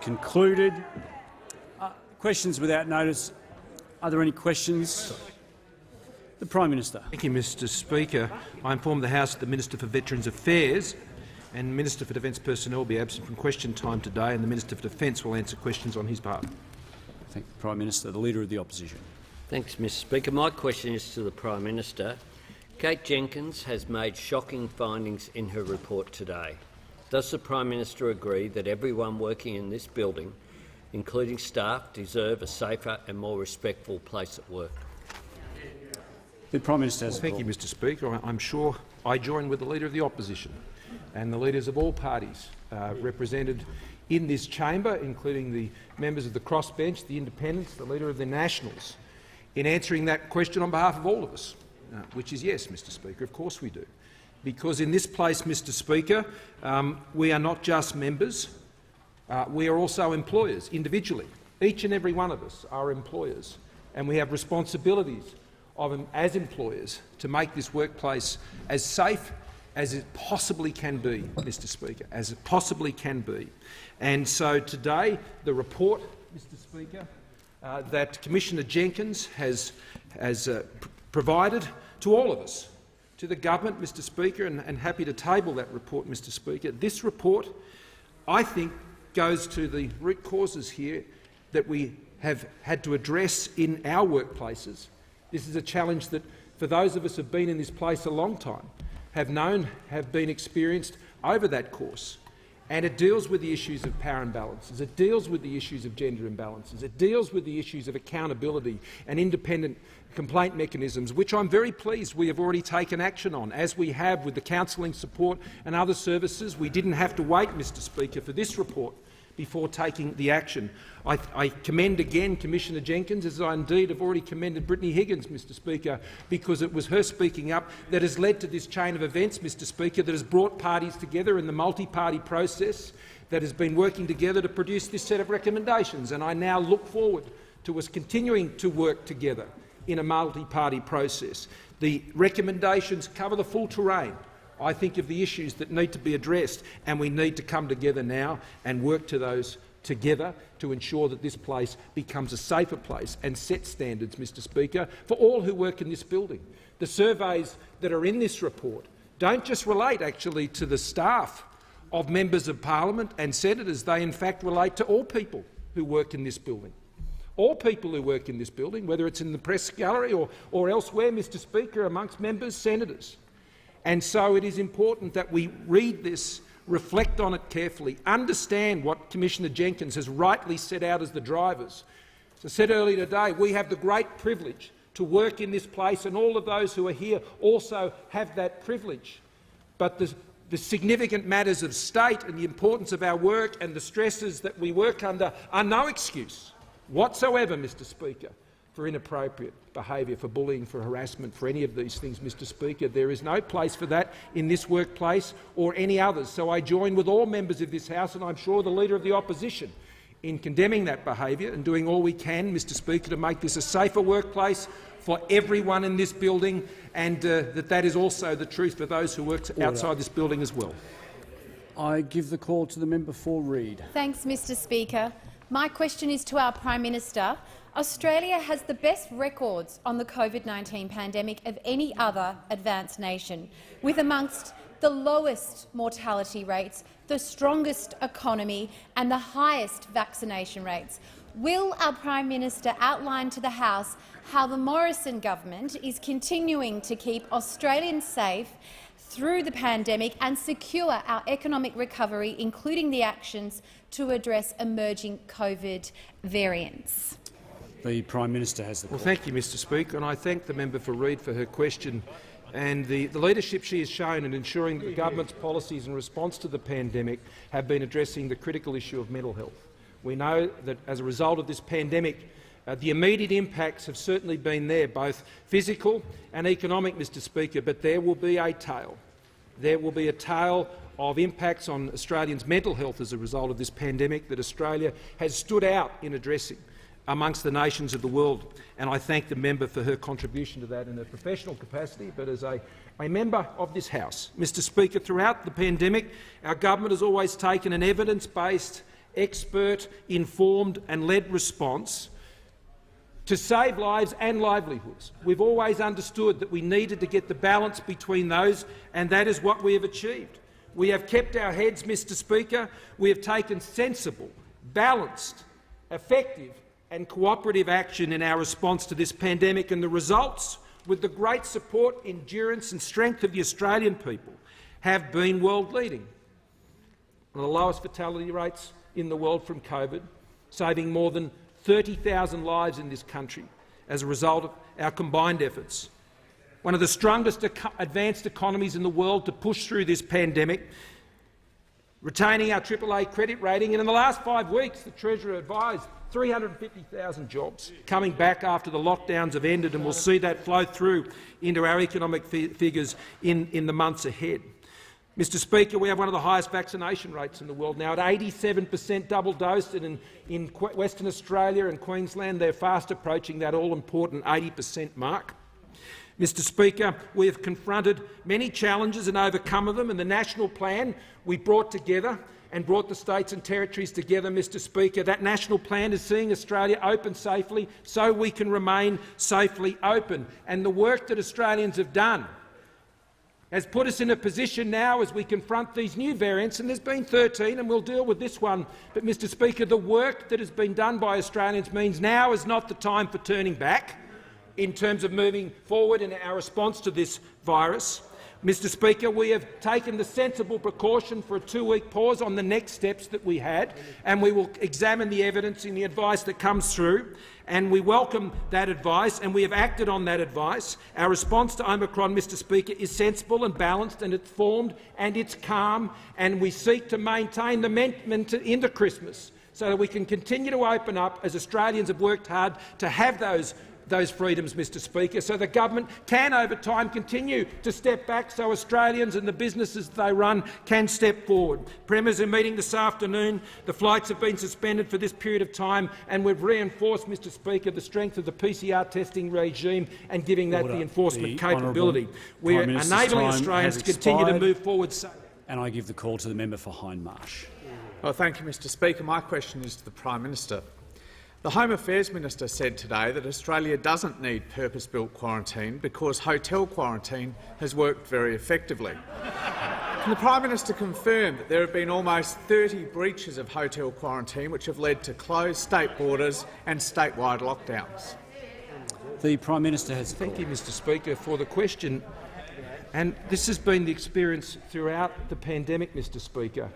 Concluded. Questions without notice. Are there any questions? The Prime Minister. Thank you, Mr Speaker. I inform the House that the Minister for Veterans Affairs and Minister for Defence Personnel will be absent from question time today, and the Minister for Defence will answer questions on his behalf. Thank the Prime Minister. The Leader of the Opposition. Thanks, Mr Speaker. My question is to the Prime Minister. Kate Jenkins has made shocking findings in her report today. Does the Prime Minister agree that everyone working in this building, including staff, deserve a safer and more respectful place at work? The Prime Minister has Thank you, Mr Speaker. I'm sure I join with the Leader of the Opposition and the leaders of all parties represented in this chamber, including the members of the crossbench, the Independents, the Leader of the Nationals, in answering that question on behalf of all of us, which is yes, Mr Speaker, of course we do. Because in this place, Mr Speaker, we are not just members, we are also employers individually. Each and every one of us are employers, and we have responsibilities as employers to make this workplace as safe as it possibly can be, Mr Speaker, as it possibly can be. And so today, the report, Mr Speaker, that Commissioner Jenkins has provided to all of us, to the government, Mr Speaker, and happy to table that report, Mr Speaker. This report, I think, goes to the root causes here that we have had to address in our workplaces. This is a challenge that, for those of us who have been in this place a long time, have been experienced over that course. And it deals with the issues of power imbalances. It deals with the issues of gender imbalances. It deals with the issues of accountability and independent complaint mechanisms, which I'm very pleased we have already taken action on, as we have with the counselling support and other services. We didn't have to wait, Mr Speaker, for this report before taking the action. I commend again Commissioner Jenkins, as I indeed have already commended Brittany Higgins, Mr Speaker, because it was her speaking up that has led to this chain of events, Mr Speaker, that has brought parties together in the multi-party process that has been working together to produce this set of recommendations. And I now look forward to us continuing to work together in a multi-party process. The recommendations cover the full terrain, I think, of the issues that need to be addressed, and we need to come together now and work to those together to ensure that this place becomes a safer place and set standards, Mr Speaker, for all who work in this building. The surveys that are in this report don't just relate actually to the staff of members of parliament and senators. They in fact relate to all people who work in this building. All people who work in this building, whether it's in the press gallery or elsewhere, Mr Speaker, amongst members, senators. And so it is important that we read this, reflect on it carefully, understand what Commissioner Jenkins has rightly set out as the drivers. As I said earlier today, we have the great privilege to work in this place, and all of those who are here also have that privilege. But the significant matters of state and the importance of our work and the stresses that we work under are no excuse whatsoever, Mr Speaker, for inappropriate behaviour, for bullying, for harassment, for any of these things, Mr Speaker. There is no place for that in this workplace or any others. So I join with all members of this House, and I'm sure the Leader of the Opposition, in condemning that behaviour and doing all we can, Mr Speaker, to make this a safer workplace for everyone in this building, and that is also the truth for those who work outside this building as well. I give the call to the member for Reid. Thanks, Mr Speaker. My question is to our Prime Minister. Australia has the best records on the COVID-19 pandemic of any other advanced nation, with amongst the lowest mortality rates, the strongest economy and the highest vaccination rates. Will our Prime Minister outline to the House how the Morrison government is continuing to keep Australians safe through the pandemic and secure our economic recovery, including the actions to address emerging COVID variants? The Prime Minister has the call. Well, thank you, Mr Speaker, and I thank the member for Reid for her question and the leadership she has shown in ensuring that the government's policies in response to the pandemic have been addressing the critical issue of mental health. We know that as a result of this pandemic, the immediate impacts have certainly been there, both physical and economic, Mr Speaker, but there will be a tail. There will be a tail of impacts on Australians' mental health as a result of this pandemic that Australia has stood out in addressing amongst the nations of the world, and I thank the member for her contribution to that in her professional capacity, but as a member of this House. Mr Speaker, throughout the pandemic, our government has always taken an evidence-based expert, informed and led response to save lives and livelihoods. We've always understood that we needed to get the balance between those, and that is what we have achieved. We have kept our heads, Mr Speaker. We have taken sensible, balanced, effective and cooperative action in our response to this pandemic, and the results, with the great support, endurance and strength of the Australian people, have been world-leading. The lowest fatality rates in the world from COVID, saving more than 30,000 lives in this country as a result of our combined efforts. One of the strongest advanced economies in the world to push through this pandemic, retaining our AAA credit rating, and in the last 5 weeks the Treasurer advised 350,000 jobs coming back after the lockdowns have ended, and we'll see that flow through into our economic figures in the months ahead. Mr Speaker, we have one of the highest vaccination rates in the world now, at 87% double-dosed, and in Western Australia and Queensland they're fast approaching that all-important 80% mark. Mr Speaker, we have confronted many challenges and overcome them, and the national plan we brought together and brought the states and territories together, Mr Speaker, that national plan is seeing Australia open safely so we can remain safely open. And the work that Australians have done has put us in a position now as we confront these new variants, and there's been 13 and we'll deal with this one. But, Mr Speaker, the work that has been done by Australians means now is not the time for turning back in terms of moving forward in our response to this virus. Mr Speaker, we have taken the sensible precaution for a 2-week pause on the next steps that we had, and we will examine the evidence and the advice that comes through, and we welcome that advice, and we have acted on that advice. Our response to Omicron, Mr Speaker, is sensible and balanced, and it's formed and it's calm, and we seek to maintain the momentum into Christmas so that we can continue to open up as Australians have worked hard to have those freedoms, Mr Speaker, so the government can over time continue to step back so Australians and the businesses they run can step forward. Premiers are meeting this afternoon. The flights have been suspended for this period of time, and we've reinforced, Mr Speaker, the strength of the PCR testing regime and giving that the enforcement capability. We are enabling Australians to continue to move forward. And I give the call to the member for Hindmarsh. Well, thank you, Mr Speaker. My question is to the Prime Minister. The Home Affairs Minister said today that Australia doesn't need purpose-built quarantine because hotel quarantine has worked very effectively. Can the Prime Minister confirm that there have been almost 30 breaches of hotel quarantine which have led to closed state borders and statewide lockdowns? The Prime Minister has. Thank you, Mr Speaker, for the question. And this has been the experience throughout the pandemic, Mr Speaker.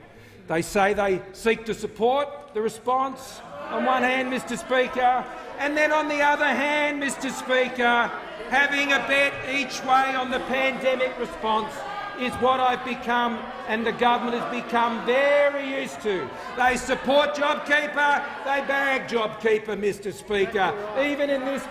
They say they seek to support the response on one hand, Mr Speaker, and then on the other hand, Mr Speaker, having a bet each way on the pandemic response is what I've become and the government has become very used to. They support JobKeeper, they bag JobKeeper, Mr Speaker, even in this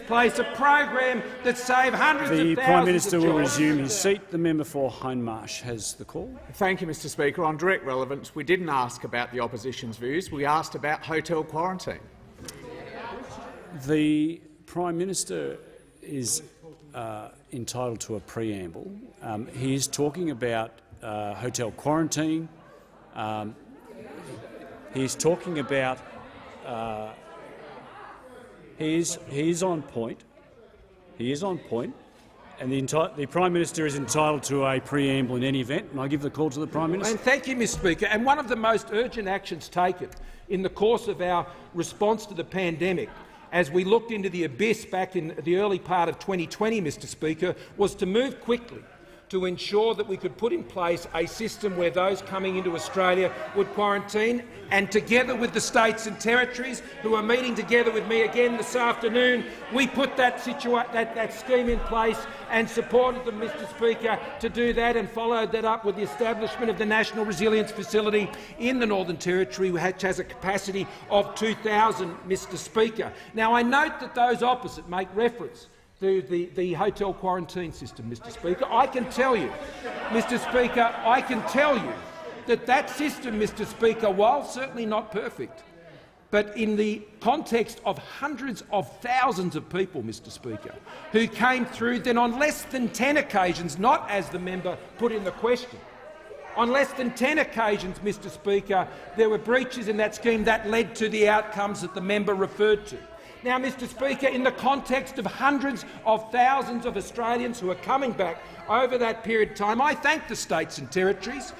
place, a program that saved hundreds of thousands of jobs. The Prime Minister will resume his seat. The member for Hindmarsh has the call. Thank you, Mr Speaker. On direct relevance, we didn't ask about the opposition's views. We asked about hotel quarantine. The Prime Minister is entitled to a preamble. He is talking about hotel quarantine. He is talking about. He is on point. He is on point, and the Prime Minister is entitled to a preamble in any event. And I give the call to the Prime Minister. And thank you, Mr Speaker. And one of the most urgent actions taken in the course of our response to the pandemic, as we looked into the abyss back in the early part of 2020, Mr Speaker, was to move quickly to ensure that we could put in place a system where those coming into Australia would quarantine, and together with the states and territories, who are meeting together with me again this afternoon, we put that scheme in place and supported them, Mr Speaker, to do that, and followed that up with the establishment of the National Resilience Facility in the Northern Territory, which has a capacity of 2,000, Mr Speaker. Now, I note that those opposite make reference to the hotel quarantine system, Mr Speaker. I can tell you, Mr Speaker, that system, Mr Speaker, while certainly not perfect, but in the context of hundreds of thousands of people, Mr Speaker, who came through then on less than 10 occasions, not as the member put in the question, On less than 10 occasions, Mr Speaker, there were breaches in that scheme that led to the outcomes that the member referred to. Now, Mr Speaker, in the context of hundreds of thousands of Australians who are coming back over that period of time, I thank the states and territories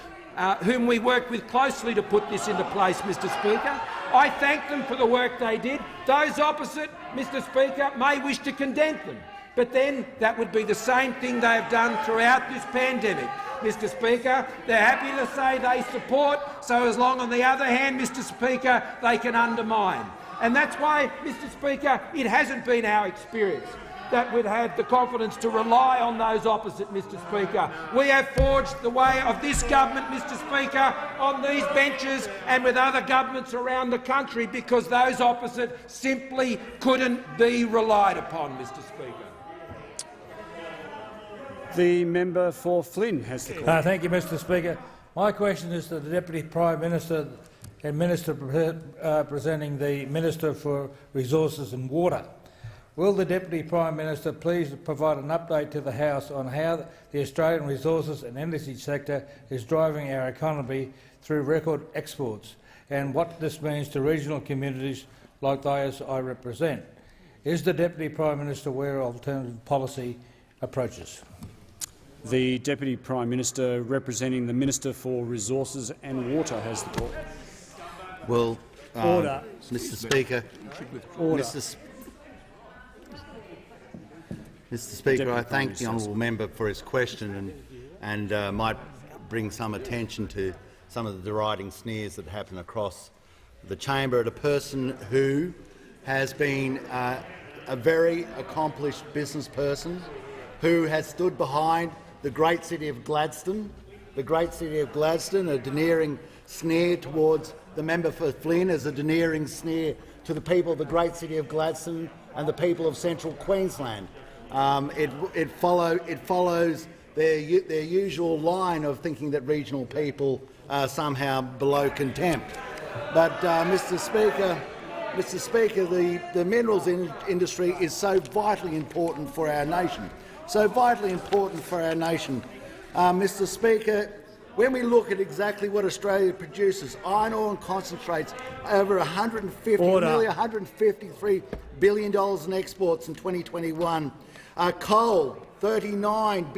whom we worked with closely to put this into place, Mr Speaker. I thank them for the work they did. Those opposite, Mr Speaker, may wish to condemn them, but then that would be the same thing they have done throughout this pandemic. Mr Speaker, they're happy to say they support, so as long on the other hand, Mr Speaker, they can undermine. And that's why, Mr Speaker, it hasn't been our experience that we've had the confidence to rely on those opposite, Mr Speaker. We have forged the way of this government, Mr Speaker, on these benches and with other governments around the country because those opposite simply couldn't be relied upon, Mr Speaker. The member for Flynn has the call. Thank you, Mr Speaker. My question is to the Deputy Prime Minister and Minister presenting the Minister for Resources and Water. Will the Deputy Prime Minister please provide an update to the House on how the Australian resources and energy sector is driving our economy through record exports and what this means to regional communities like those I represent? Is the Deputy Prime Minister aware of alternative policy approaches? The Deputy Prime Minister representing the Minister for Resources and Water has the call. Well, Order. Mr Speaker, Order. Mr Speaker, Deputy I Prime thank Minister. the honourable member for his question and might bring some attention to some of the deriding sneers that happen across the chamber at a person who has been a very accomplished business person who has stood behind the great city of Gladstone, a deneering sneer towards the member for Flynn as a deneering sneer to the people of the great city of Gladstone and the people of central Queensland. It follows their usual line of thinking that regional people are somehow below contempt. But, Mr Speaker, the minerals industry is so vitally important for our nation. Mr Speaker, when we look at exactly what Australia produces, iron ore and concentrates, over $153 billion in exports in 2021. Coal, over $39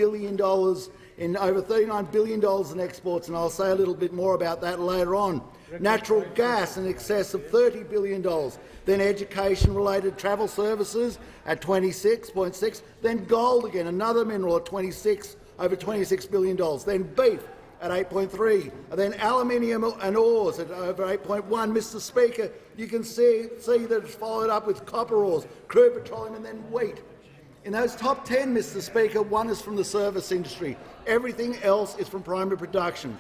billion in exports, and I'll say a little bit more about that later on. Natural gas in excess of $30 billion. Then education-related travel services at $26.6. Then gold again, another mineral at over $26 billion. Then beef at 8.3. And then aluminium and ores at over 8.1. Mr Speaker, you can see that it's followed up with copper ores, crude petroleum, and then wheat. In those top 10, Mr Speaker, one is from the service industry. Everything else is from primary production.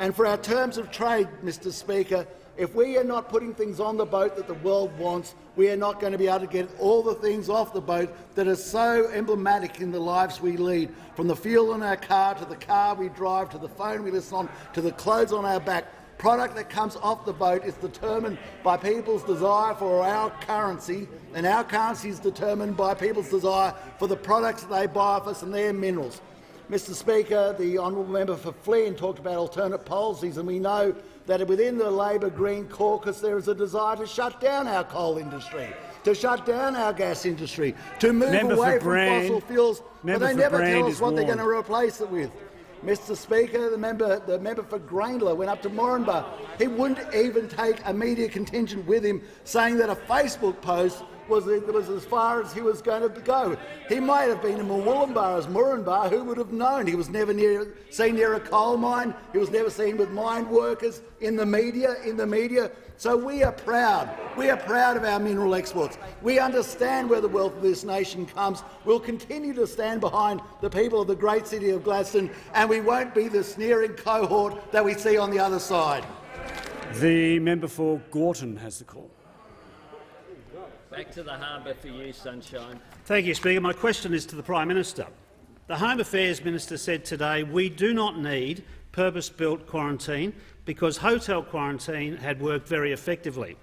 And for our terms of trade, Mr Speaker, if we are not putting things on the boat that the world wants, we are not going to be able to get all the things off the boat that are so emblematic in the lives we lead, from the fuel in our car to the car we drive to the phone we listen on to the clothes on our back. Product that comes off the boat is determined by people's desire for our currency, and our currency is determined by people's desire for the products that they buy off us and their minerals. Mr Speaker, the honourable member for Flynn talked about alternate policies, and we know that within the Labor Green caucus there is a desire to shut down our coal industry, to shut down our gas industry, to move away from fossil fuels, but they never tell us what they're going to replace it with. Mr Speaker, the member for Grayndler went up to Moranbah. He wouldn't even take a media contingent with him, saying that a Facebook post was as far as he was going to go. He might have been in Murwillumbah as Moranbah. Who would have known? He was never seen near a coal mine. He was never seen with mine workers in the media. So we are proud. We are proud of our mineral exports. We understand where the wealth of this nation comes. We'll continue to stand behind the people of the great city of Gladstone, and we won't be the sneering cohort that we see on the other side. The member for Gorton has the call. Back to the harbour for you, Sunshine. Thank you, Speaker. My question is to the Prime Minister. The Home Affairs Minister said today we do not need purpose-built quarantine because hotel quarantine had worked very effectively.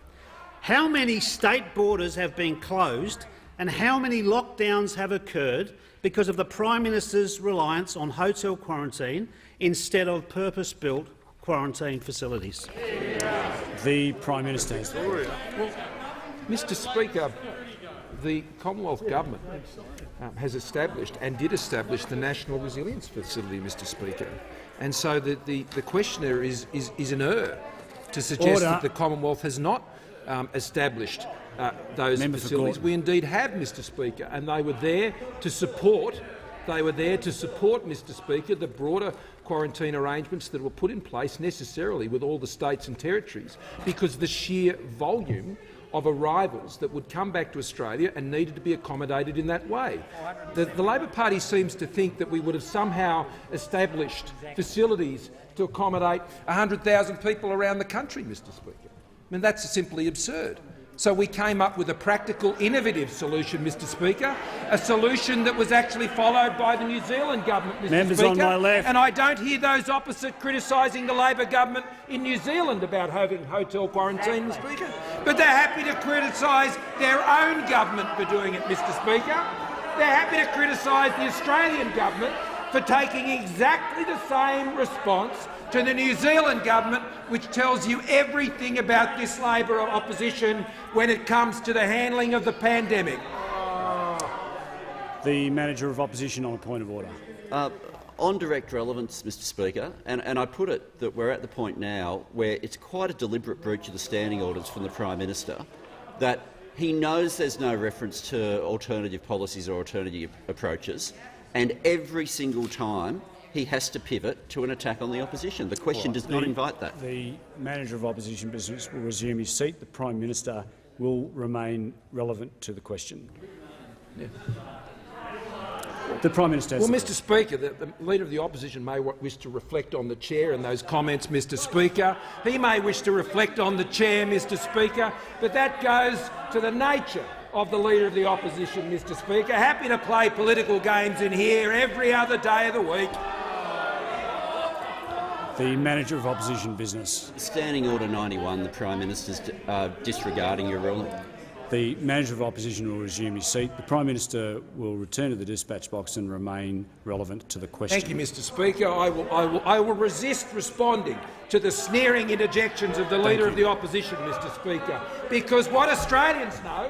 How many state borders have been closed and how many lockdowns have occurred because of the Prime Minister's reliance on hotel quarantine instead of purpose-built quarantine facilities? The Prime Minister has the floor. Mr Speaker, the Commonwealth Government has established and did establish the National Resilience Facility, Mr Speaker. And so the questioner is in error to suggest that the Commonwealth has not established those facilities. We indeed have, Mr Speaker, and they were there to support. Mr Speaker, the broader quarantine arrangements that were put in place necessarily with all the states and territories, because the sheer volume of arrivals that would come back to Australia and needed to be accommodated in that way. The Labor Party seems to think that we would have somehow established facilities to accommodate 100,000 people around the country, Mr Speaker. I mean, that's simply absurd. So we came up with a practical, innovative solution, Mr Speaker, a solution that was actually followed by the New Zealand government, Mr Members Speaker. on my left. And I don't hear those opposite criticising the Labor government in New Zealand about having hotel quarantine, Mr Speaker. But they're happy to criticise their own government for doing it, Mr Speaker. They're happy to criticise the Australian government for taking exactly the same response to the New Zealand government, which tells you everything about this Labor opposition when it comes to the handling of the pandemic. The Manager of Opposition on a point of order. On direct relevance, Mr Speaker, and I put it that we're at the point now where it's quite a deliberate breach of the standing orders from the Prime Minister that he knows there's no reference to alternative policies or alternative approaches, and every single time he has to pivot to an attack on the opposition. The question does not invite that. The Manager of Opposition Business will resume his seat. The Prime Minister will remain relevant to the question. Yeah. The Prime Minister has Mr Speaker, the Leader of the Opposition may wish to reflect on the chair and those comments, Mr Speaker. He may wish to reflect on the chair, Mr Speaker, but that goes to the nature of the Leader of the Opposition, Mr Speaker. Happy to play political games in here every other day of the week. The Manager of Opposition Business. Standing Order 91, the Prime Minister's disregarding your ruling. The Manager of Opposition will resume his seat. The Prime Minister will return to the dispatch box and remain relevant to the question. Thank you, Mr Speaker. I will resist responding to the sneering interjections of the Leader of the Opposition, Mr Speaker, because what Australians know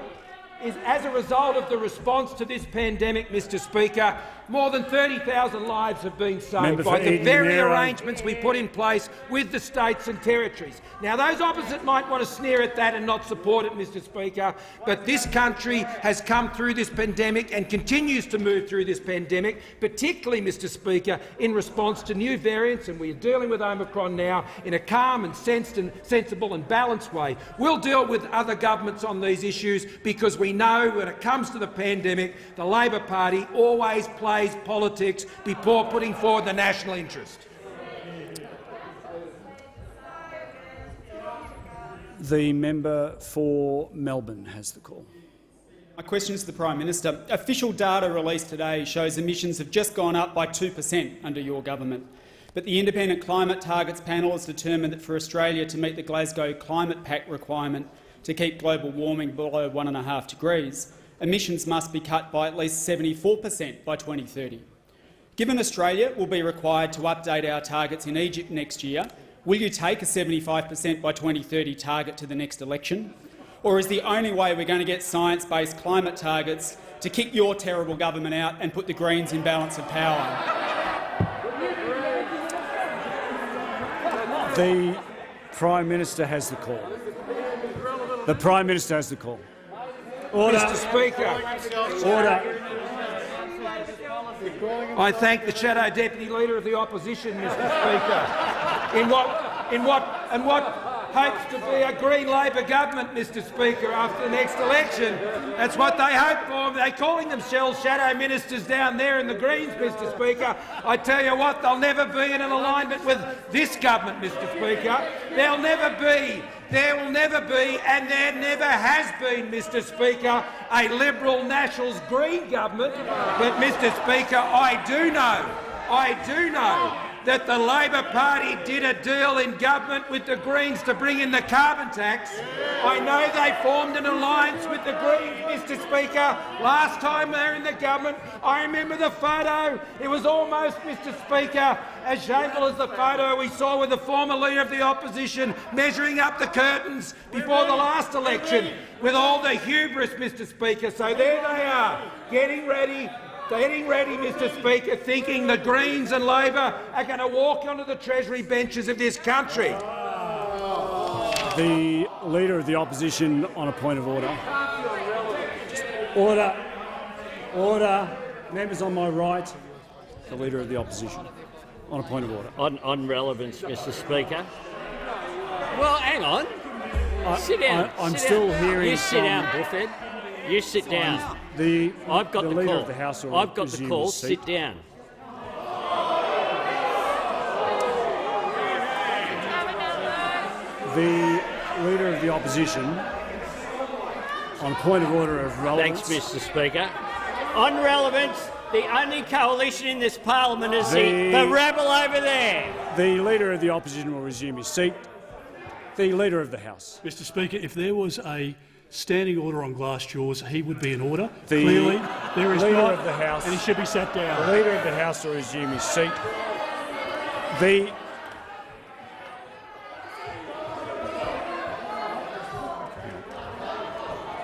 is, as a result of the response to this pandemic, Mr Speaker, more than 30,000 lives have been saved by the very arrangements we put in place with the states and territories. Now, those opposite might want to sneer at that and not support it, Mr Speaker, but this country has come through this pandemic and continues to move through this pandemic, particularly, Mr Speaker, in response to new variants, and we are dealing with Omicron now in a calm and sensible and balanced way. We'll deal with other governments on these issues because we know when it comes to the pandemic, the Labor Party always plays politics before putting forward the national interest. The member for Melbourne has the call. My question is to the Prime Minister. Official data released today shows emissions have just gone up by 2% under your government. But the Independent Climate Targets Panel has determined that for Australia to meet the Glasgow Climate Pact requirement to keep global warming below 1.5 degrees, emissions must be cut by at least 74% by 2030. Given Australia will be required to update our targets in Egypt next year, will you take a 75% by 2030 target to the next election? Or is the only way we're going to get science-based climate targets to kick your terrible government out and put the Greens in balance of power? The Prime Minister has the call. The Prime Minister has the call. Order. Mr Speaker. Order. I thank the Shadow Deputy Leader of the Opposition, Mr Speaker, in what hopes to be a Green Labor government, Mr Speaker, after the next election. That's what they hope for. They're calling themselves shadow ministers down there in the Greens, Mr Speaker. I tell you what, they'll never be in an alignment with this government, Mr Speaker. There will never be, and there never has been, Mr Speaker, a Liberal Nationals Green government. But, Mr Speaker, I do know that the Labor Party did a deal in government with the Greens to bring in the carbon tax. I know they formed an alliance with the Greens, Mr Speaker, last time they were in the government. I remember the photo. It was almost, Mr Speaker, as shameful as the photo we saw with the former Leader of the Opposition measuring up the curtains before the last election with all the hubris, Mr Speaker. So there they are, getting ready, Mr Speaker, thinking the Greens and Labor are going to walk onto the Treasury benches of this country. The Leader of the Opposition on a point of order. Order. Order. Members on my right, the Leader of the Opposition. On a point of order. On relevance, Mr Speaker. Well, hang on. Sit down. I'm still hearing. You sit down, Buffett. You sit down. I've got the Leader call. of the House. I've got the call. Sit down. The Leader of the Opposition, on point of order of relevance. Thanks, Mr Speaker. On relevance, the only coalition in this parliament is the rabble over there. The Leader of the Opposition will resume his seat. The Leader of the House. Mr Speaker, if there was a standing order on glass jaws, he would be in order. Clearly, there is Leader not, of the House, and he should be sat down. The Leader of the House will resume his seat.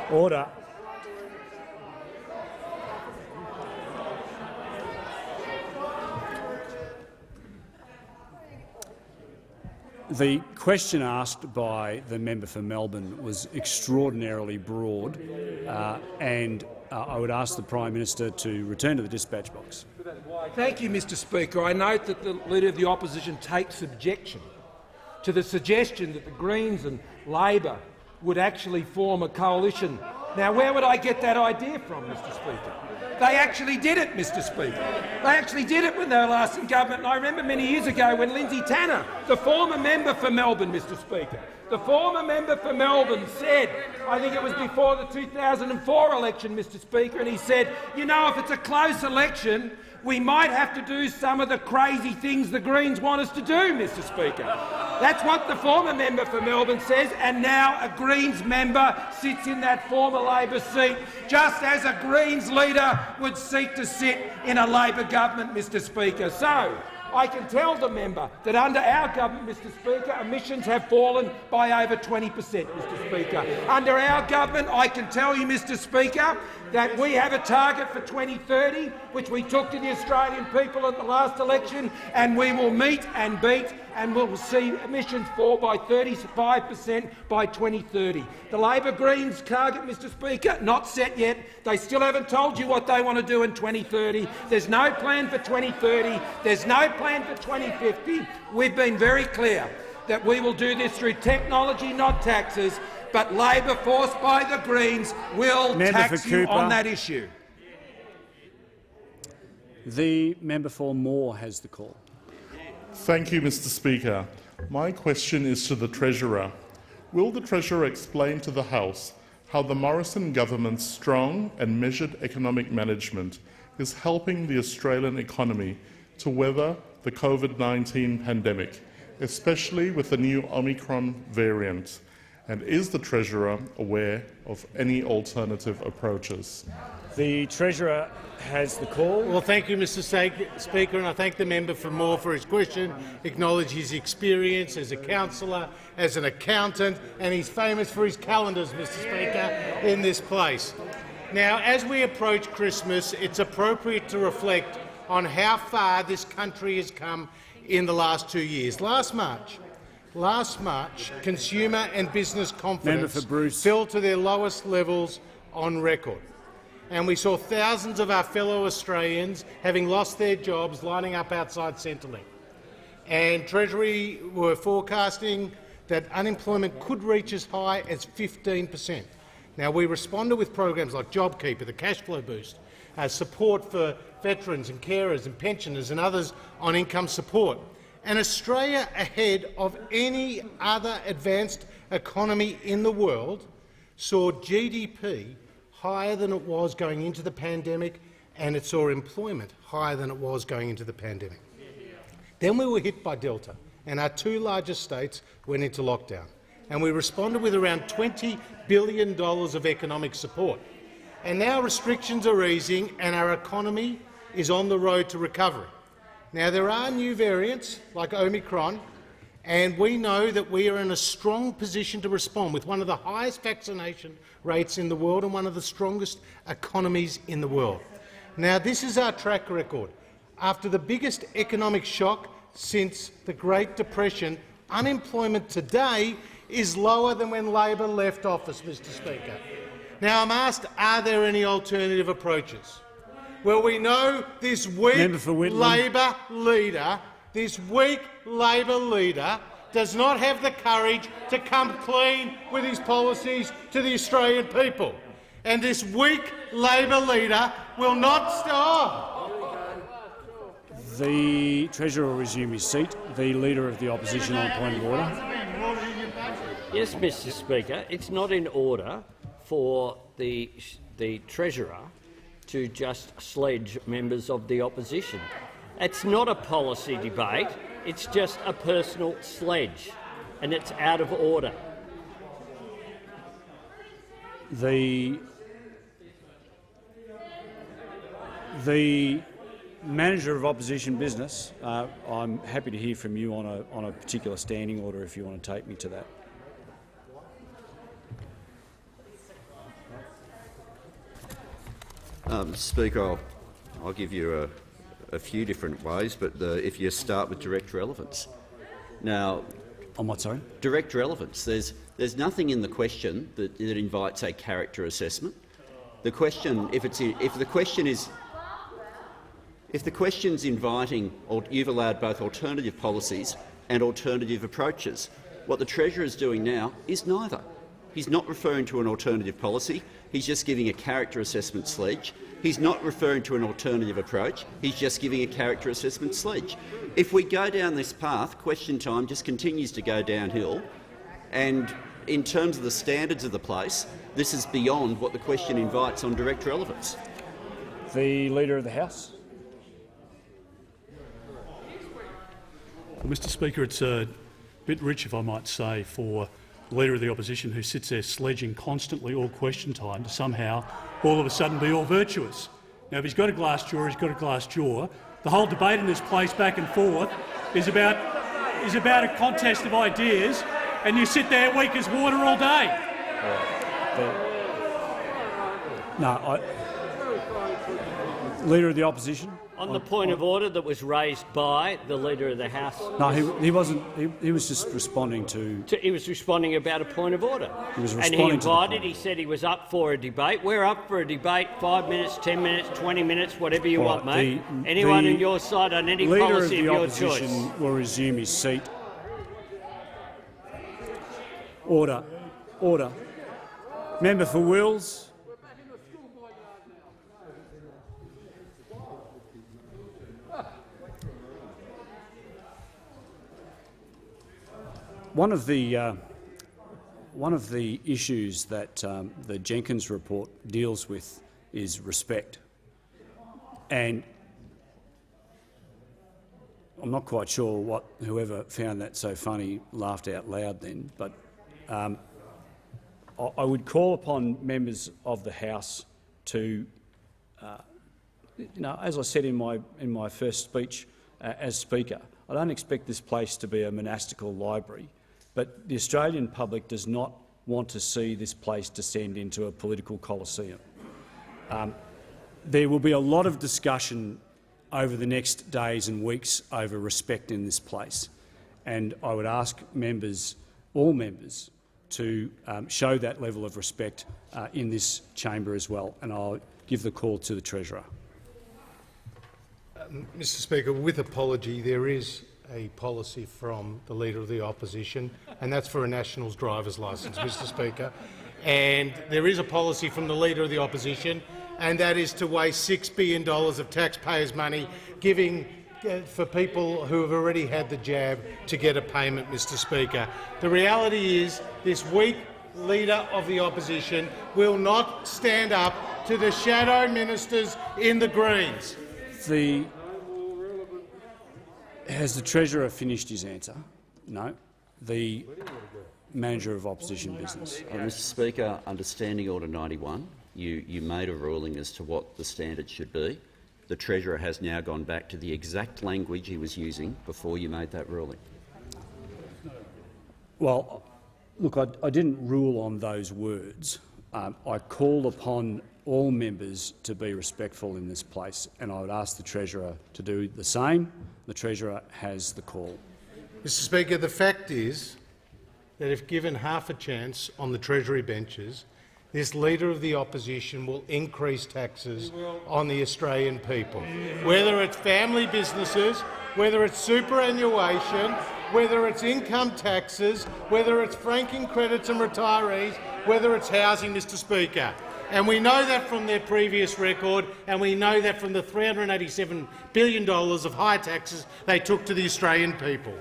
Order. The question asked by the member for Melbourne was extraordinarily broad, and I would ask the Prime Minister to return to the dispatch box. Thank you, Mr Speaker. I note that the Leader of the Opposition takes objection to the suggestion that the Greens and Labor would actually form a coalition. Now, where would I get that idea from, Mr Speaker? They actually did it, Mr Speaker. They actually did it when they were last in government. And I remember many years ago when Lindsay Tanner, the former member for Melbourne, Mr Speaker, the former member for Melbourne said, I think it was before the 2004 election, Mr Speaker, and he said, you know, if it's a close election, we might have to do some of the crazy things the Greens want us to do, Mr Speaker. That's what the former member for Melbourne says, and now a Greens member sits in that former Labor seat, just as a Greens leader would seek to sit in a Labor government, Mr Speaker. So I can tell the member that under our government, Mr Speaker, emissions have fallen by over 20%, Mr Speaker. Under our government, I can tell you, Mr Speaker, that we have a target for 2030, which we took to the Australian people at the last election, and we will meet and beat, and we'll see emissions fall by 35% by 2030. The Labor Greens target, Mr Speaker, not set yet. They still haven't told you what they want to do in 2030. There's no plan for 2030. There's no plan for 2050. We've been very clear that we will do this through technology, not taxes, but Labor, forced by the Greens, will tax you on that issue. The member for Moore has the call. Thank you, Mr Speaker. My question is to the Treasurer. Will the Treasurer explain to the House how the Morrison government's strong and measured economic management is helping the Australian economy to weather the COVID-19 pandemic, especially with the new Omicron variant? And is the Treasurer aware of any alternative approaches? The Treasurer has the call. Well, thank you, Mr Speaker, and I thank the member for Moore for his question, acknowledge his experience as a councillor, as an accountant, and he's famous for his calendars, Mr Speaker, in this place. Now, as we approach Christmas, it's appropriate to reflect on how far this country has come in the last 2 years. Last March, consumer and business confidence fell to their lowest levels on record. And we saw thousands of our fellow Australians having lost their jobs lining up outside Centrelink. And Treasury were forecasting that unemployment could reach as high as 15%. Now, we responded with programs like JobKeeper, the cash flow boost, support for veterans and carers and pensioners and others on income support. And Australia, ahead of any other advanced economy in the world, saw GDP higher than it was going into the pandemic, and it saw employment higher than it was going into the pandemic. Then we were hit by Delta, and our two largest states went into lockdown. And we responded with around $20 billion of economic support. And now restrictions are easing and our economy is on the road to recovery. Now, there are new variants like Omicron, and we know that we are in a strong position to respond with one of the highest vaccination rates in the world and one of the strongest economies in the world. Now, this is our track record. After the biggest economic shock since the Great Depression, unemployment today is lower than when Labor left office, Mr Speaker. Now, I'm asked, are there any alternative approaches? Well, we know this weak Labor leader, does not have the courage to come clean with his policies to the Australian people. And this weak Labor leader will not stop. The Treasurer will resume his seat. The Leader of the Opposition on point of order. Yes, Mr Speaker, it's not in order for the Treasurer to just sledge members of the opposition. It's not a policy debate, it's just a personal sledge, and it's out of order. The Manager of Opposition Business, I'm happy to hear from you on a particular standing order if you want to take me to that. Speaker, I'll give you a few different ways, but if you start with direct relevance. Now, on what, sorry? Direct relevance. There's nothing in the question that invites a character assessment. The question, if the question's inviting, or you've allowed both alternative policies and alternative approaches. What the Treasurer is doing now is neither. He's not referring to an alternative policy. He's just giving a character assessment sledge. He's not referring to an alternative approach. He's just giving a character assessment sledge. If we go down this path, question time just continues to go downhill. And in terms of the standards of the place, this is beyond what the question invites on direct relevance. The Leader of the House. Well, Mr Speaker, it's a bit rich, if I might say, for the Leader of the Opposition, who sits there sledging constantly all question time, to somehow all of a sudden be all virtuous. Now, if he's got a glass jaw, he's got a glass jaw. The whole debate in this place, back and forth, is about a contest of ideas, and you sit there weak as water all day. Leader of the Opposition. On the point of order that was raised by the Leader of the House. No, he wasn't. He was just responding to. He was responding about a point of order. He was responding, and he invited. He said he was up for a debate. We're up for a debate. 5 minutes, 10 minutes, 20 minutes, whatever you want, mate. Anyone on your side on any policy of your choice. Leader of the Opposition will resume his seat. Order. Order. Member for Wills. One of the issues that the Jenkins report deals with is respect, and I'm not quite sure what whoever found that so funny laughed out loud then, but I would call upon members of the House to, as I said in my first speech as Speaker, I don't expect this place to be a monastical library. But the Australian public does not want to see this place descend into a political coliseum. There will be a lot of discussion over the next days and weeks over respect in this place, and I would ask members, all members, to show that level of respect in this chamber as well. And I'll give the call to the Treasurer. Mr Speaker, with apology, there is a policy from the Leader of the Opposition, and that's for a Nationals driver's licence, Mr Speaker. And there is a policy from the Leader of the Opposition, and that is to waste $6 billion of taxpayers' money giving for people who have already had the jab to get a payment, Mr Speaker. The reality is this weak Leader of the Opposition will not stand up to the shadow ministers in the Greens. Has the Treasurer finished his answer? No. The Manager of Opposition Business. Mr Speaker, under Standing Order 91, you made a ruling as to what the standard should be. The Treasurer has now gone back to the exact language he was using before you made that ruling. Well, look, I didn't rule on those words. I called upon all members to be respectful in this place, and I would ask the Treasurer to do the same. The Treasurer has the call. Mr Speaker, the fact is that if given half a chance on the Treasury benches, this Leader of the Opposition will increase taxes on the Australian people. Whether it's family businesses, whether it's superannuation, whether it's income taxes, whether it's franking credits and retirees, whether it's housing, Mr Speaker. And we know that from their previous record, and we know that from the $387 billion of high taxes they took to the Australian people.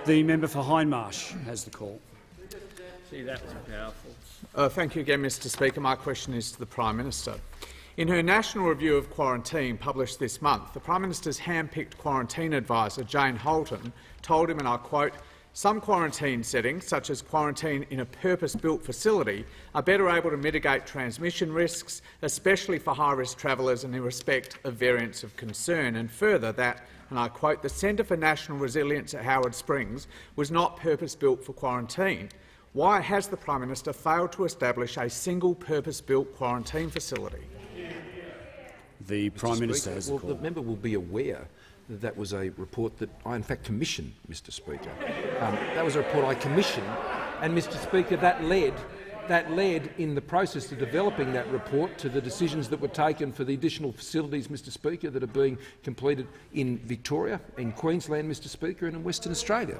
The member for Hindmarsh has the call. See, that was powerful. Thank you again, Mr Speaker. My question is to the Prime Minister. In her National Review of Quarantine published this month, the Prime Minister's hand-picked quarantine advisor, Jane Holton, told him, and I quote, "Some quarantine settings, such as quarantine in a purpose-built facility, are better able to mitigate transmission risks, especially for high-risk travellers and in respect of variants of concern." And further that, and I quote, "The Centre for National Resilience at Howard Springs was not purpose-built for quarantine. Why has the Prime Minister failed to establish a single purpose-built quarantine facility?" The Prime Minister has the call. The member will be aware that that was a report that I, in fact, commissioned, Mr Speaker. That was a report I commissioned, and, Mr Speaker, that led in the process of developing that report to the decisions that were taken for the additional facilities, Mr Speaker, that are being completed in Victoria, in Queensland, Mr Speaker, and in Western Australia.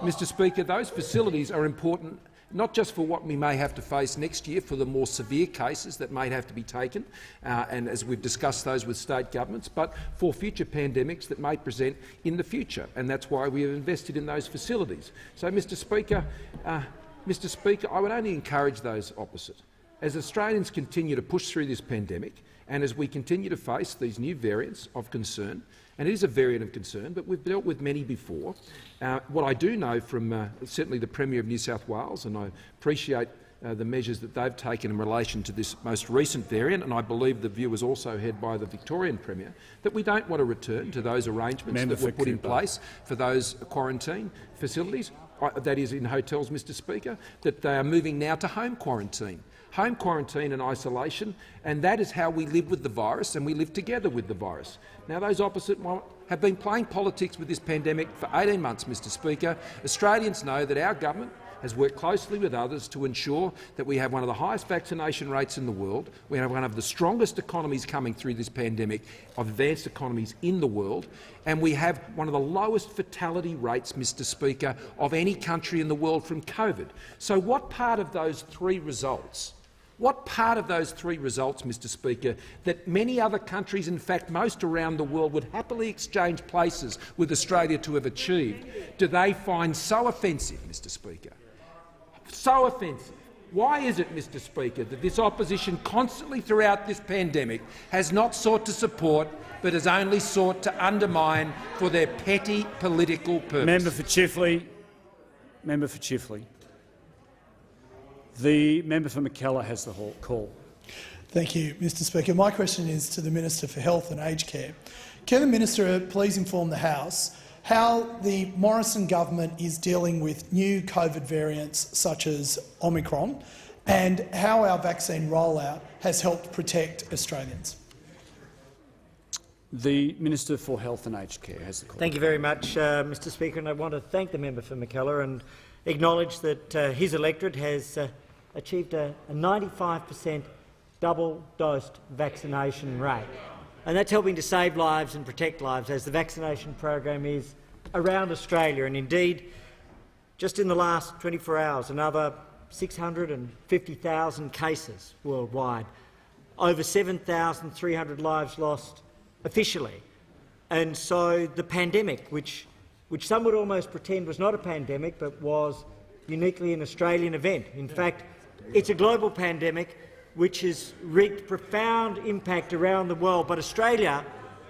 Mr Speaker, those facilities are important not just for what we may have to face next year for the more severe cases that may have to be taken, and as we've discussed those with state governments, but for future pandemics that may present in the future, and that's why we have invested in those facilities. So, Mr Speaker, I would only encourage those opposite. As Australians continue to push through this pandemic, and as we continue to face these new variants of concern, and it is a variant of concern, but we've dealt with many before. What I do know from certainly the Premier of New South Wales, and I appreciate the measures that they've taken in relation to this most recent variant, and I believe the view was also held by the Victorian Premier, that we don't want to return to those arrangements that were put in place for those quarantine facilities, that is in hotels, Mr Speaker, that they are moving now to home quarantine. Home quarantine and isolation, and that is how we live with the virus, and we live together with the virus. Now, those opposite have been playing politics with this pandemic for 18 months, Mr Speaker. Australians know that our government has worked closely with others to ensure that we have one of the highest vaccination rates in the world. We have one of the strongest economies coming through this pandemic, of advanced economies in the world, and we have one of the lowest fatality rates, Mr Speaker, of any country in the world from COVID. So what part of those three results, Mr Speaker, that many other countries, in fact most around the world, would happily exchange places with Australia to have achieved, do they find so offensive, Mr Speaker? So offensive. Why is it, Mr Speaker, that this opposition constantly throughout this pandemic has not sought to support but has only sought to undermine for their petty political purpose? Member for Chifley. Member for Chifley. The member for Mackellar has the call. Thank you, Mr Speaker. My question is to the Minister for Health and Aged Care. Can the Minister please inform the House how the Morrison government is dealing with new COVID variants such as Omicron, and how our vaccine rollout has helped protect Australians? The Minister for Health and Aged Care has the call. Thank you very much, Mr Speaker, and I want to thank the member for Mackellar and acknowledge that his electorate has achieved a 95% double-dosed vaccination rate. And that's helping to save lives and protect lives, as the vaccination program is around Australia. And indeed, just in the last 24 hours, another 650,000 cases worldwide, over 7,300 lives lost officially. And so the pandemic, which some would almost pretend was not a pandemic but was uniquely an Australian event. In fact, it's a global pandemic which has wreaked profound impact around the world, but Australia,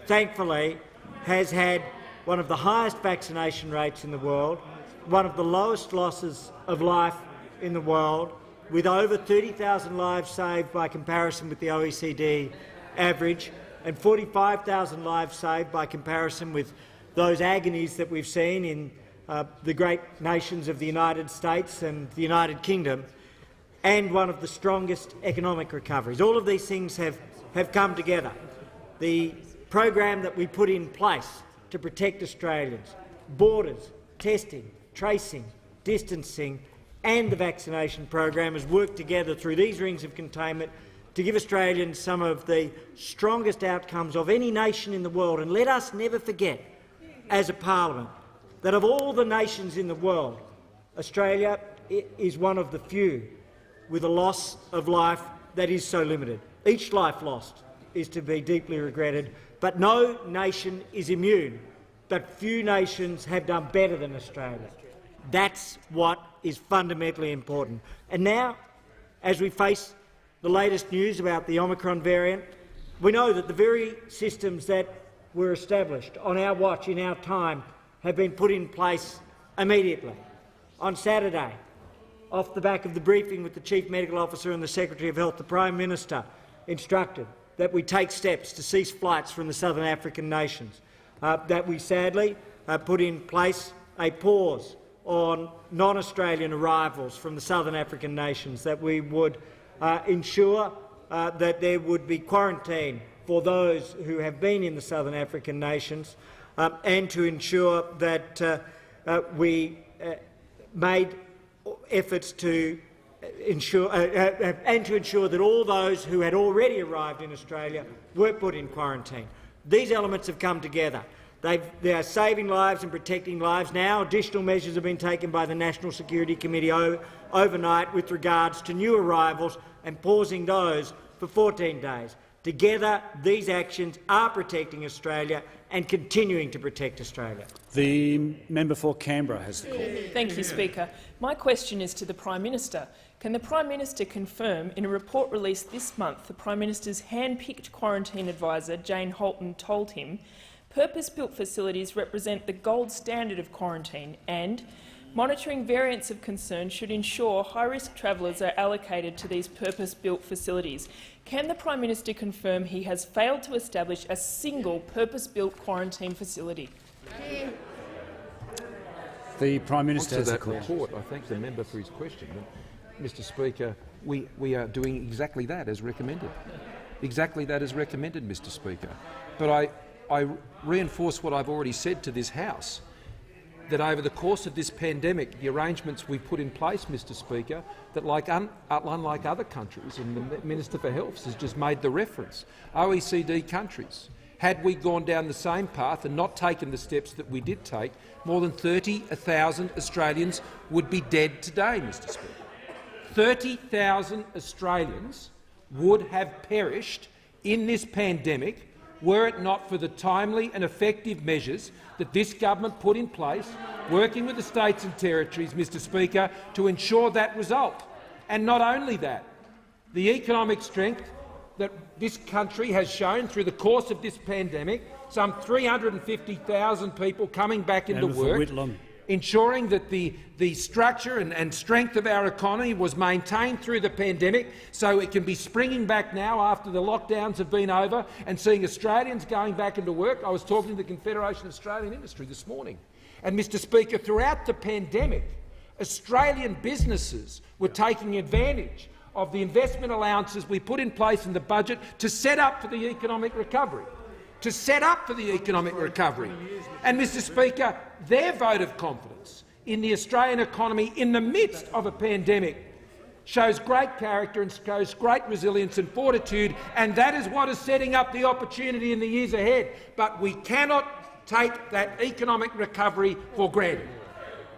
thankfully, has had one of the highest vaccination rates in the world, one of the lowest losses of life in the world, with over 30,000 lives saved by comparison with the OECD average, and 45,000 lives saved by comparison with those agonies that we've seen in the great nations of the United States and the United Kingdom, and one of the strongest economic recoveries. All of these things have come together. The program that we put in place to protect Australians, borders, testing, tracing, distancing and the vaccination program has worked together through these rings of containment to give Australians some of the strongest outcomes of any nation in the world. And let us never forget, as a parliament, that of all the nations in the world, Australia is one of the few with a loss of life that is so limited. Each life lost is to be deeply regretted, but no nation is immune. But few nations have done better than Australia. That's what is fundamentally important. And now, as we face the latest news about the Omicron variant, we know that the very systems that were established on our watch, in our time, have been put in place immediately. On Saturday, off the back of the briefing with the Chief Medical Officer and the Secretary of Health, the Prime Minister instructed that we take steps to cease flights from the southern African nations, that we sadly put in place a pause on non-Australian arrivals from the southern African nations, that we would ensure that there would be quarantine for those who have been in the southern African nations, and to ensure that we made efforts to ensure that all those who had already arrived in Australia were put in quarantine. These elements have come together. They are saving lives and protecting lives. Now additional measures have been taken by the National Security Committee overnight with regards to new arrivals and pausing those for 14 days. Together, these actions are protecting Australia and continuing to protect Australia. The member for Canberra has the call. Thank you, Speaker. My question is to the Prime Minister. Can the Prime Minister confirm, in a report released this month, the Prime Minister's hand-picked quarantine advisor, Jane Holton, told him purpose-built facilities represent the gold standard of quarantine and monitoring variants of concern should ensure high-risk travellers are allocated to these purpose-built facilities. Can the Prime Minister confirm he has failed to establish a single purpose-built quarantine facility? The Prime Minister has that the call. report. I thank the member for his question. Mr. Speaker, we are doing exactly that as recommended. Exactly that as recommended, Mr. Speaker. But I reinforce what I've already said to this House, that over the course of this pandemic, the arrangements we put in place, Mr. Speaker, that unlike other countries, and the Minister for Health has just made the reference, OECD countries, had we gone down the same path and not taken the steps that we did take, more than 30,000 Australians would be dead today, Mr. Speaker. 30,000 Australians would have perished in this pandemic were it not for the timely and effective measures that this government put in place, working with the states and territories, Mr. Speaker, to ensure that result. And not only that, the economic strength that this country has shown through the course of this pandemic, some 350,000 people coming back into work, ensuring that the structure and strength of our economy was maintained through the pandemic so it can be springing back now after the lockdowns have been over and seeing Australians going back into work. I was talking to the Confederation of Australian Industry this morning. And, Mr. Speaker, throughout the pandemic, Australian businesses were taking advantage of the investment allowances we put in place in the budget to set up for the economic recovery. And, Mr. Speaker, their vote of confidence in the Australian economy in the midst of a pandemic shows great character and shows great resilience and fortitude, and that is what is setting up the opportunity in the years ahead. But we cannot take that economic recovery for granted.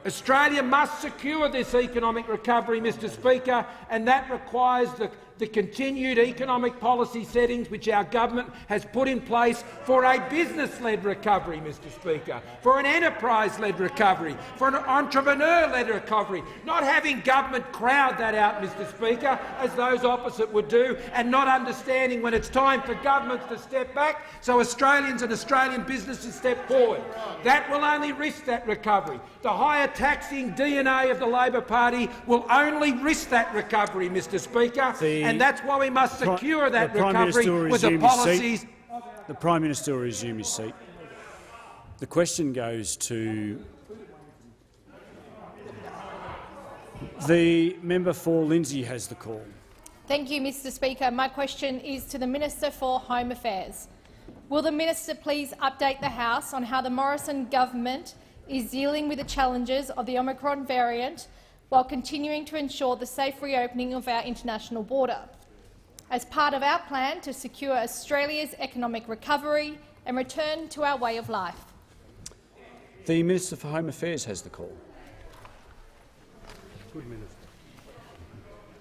Australia must secure this economic recovery, Mr Speaker, and that requires the continued economic policy settings which our government has put in place for a business-led recovery, Mr Speaker, for an enterprise-led recovery, for an entrepreneur-led recovery, not having government crowd that out, Mr Speaker, as those opposite would do, and not understanding when it's time for governments to step back so Australians and Australian businesses step forward. That will only risk that recovery. The higher taxing DNA of the Labor Party will only risk that recovery, Mr Speaker, and that's why we must secure that recovery with the policies. The Prime Minister will resume his seat. The question goes to the member for Lindsay. Has the call. Thank you, Mr Speaker. My question is to the Minister for Home Affairs. Will the minister please update the House on how the Morrison government is dealing with the challenges of the Omicron variant while continuing to ensure the safe reopening of our international border, as part of our plan to secure Australia's economic recovery and return to our way of life? The Minister for Home Affairs has the call. Good Minister.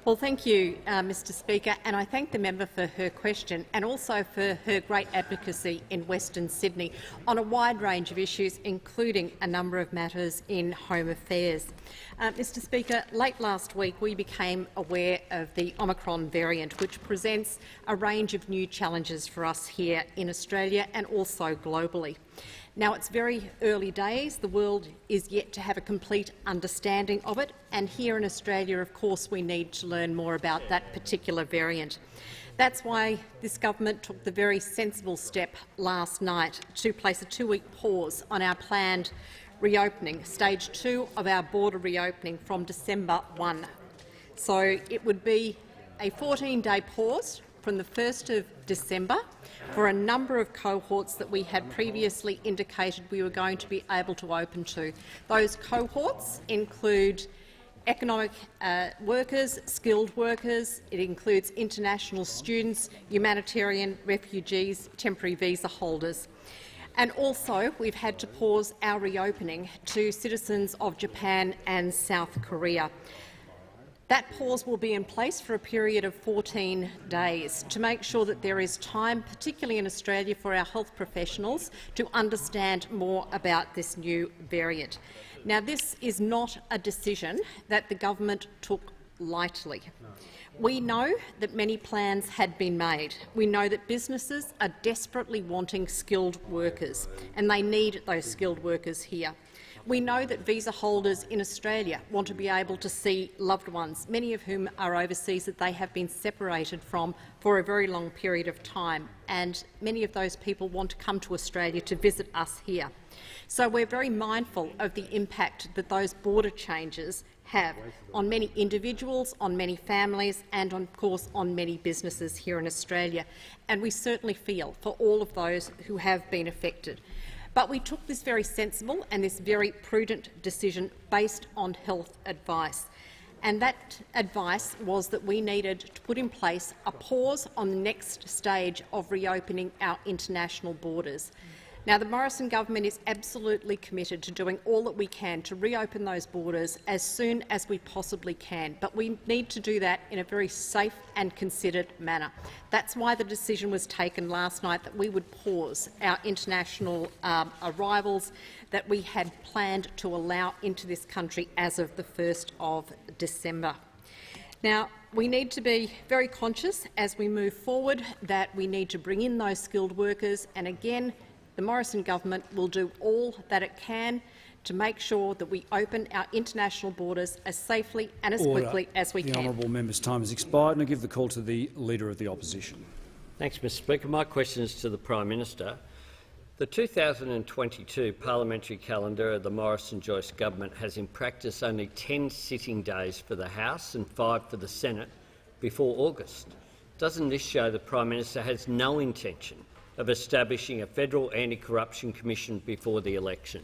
Well, thank you, Mr Speaker, and I thank the member for her question and also for her great advocacy in Western Sydney on a wide range of issues, including a number of matters in home affairs. Mr Speaker, late last week we became aware of the Omicron variant, which presents a range of new challenges for us here in Australia and also globally. Now, it's very early days. The world is yet to have a complete understanding of it, and here in Australia, of course, we need to learn more about that particular variant. That's why this government took the very sensible step last night to place a 2-week pause on our planned reopening, stage 2 of our border reopening from December 1. So it would be a 14-day pause from the 1st of December for a number of cohorts that we had previously indicated we were going to be able to open to. Those cohorts include economic workers, skilled workers, it includes international students, humanitarian refugees, temporary visa holders. And also, we've had to pause our reopening to citizens of Japan and South Korea. That pause will be in place for a period of 14 days to make sure that there is time, particularly in Australia, for our health professionals to understand more about this new variant. Now, this is not a decision that the government took lightly. We know that many plans had been made. We know that businesses are desperately wanting skilled workers, and they need those skilled workers here. We know that visa holders in Australia want to be able to see loved ones, many of whom are overseas that they have been separated from for a very long period of time, and many of those people want to come to Australia to visit us here. So we're very mindful of the impact that those border changes have on many individuals, on many families and, of course, on many businesses here in Australia. And we certainly feel for all of those who have been affected. But we took this very sensible and this very prudent decision based on health advice. And that advice was that we needed to put in place a pause on the next stage of reopening our international borders. Now, the Morrison government is absolutely committed to doing all that we can to reopen those borders as soon as we possibly can, but we need to do that in a very safe and considered manner. That's why the decision was taken last night that we would pause our international arrivals that we had planned to allow into this country as of the 1st of December. Now, we need to be very conscious as we move forward that we need to bring in those skilled workers, and again, the Morrison government will do all that it can to make sure that we open our international borders as safely and as quickly as we can. The honourable member's time has expired, and I give the call to the Leader of the Opposition. Thanks, Mr Speaker. My question is to the Prime Minister. The 2022 parliamentary calendar of the Morrison-Joyce government has in practice only 10 sitting days for the House and 5 for the Senate before August. Doesn't this show the Prime Minister has no intention of establishing a federal anti-corruption commission before the election?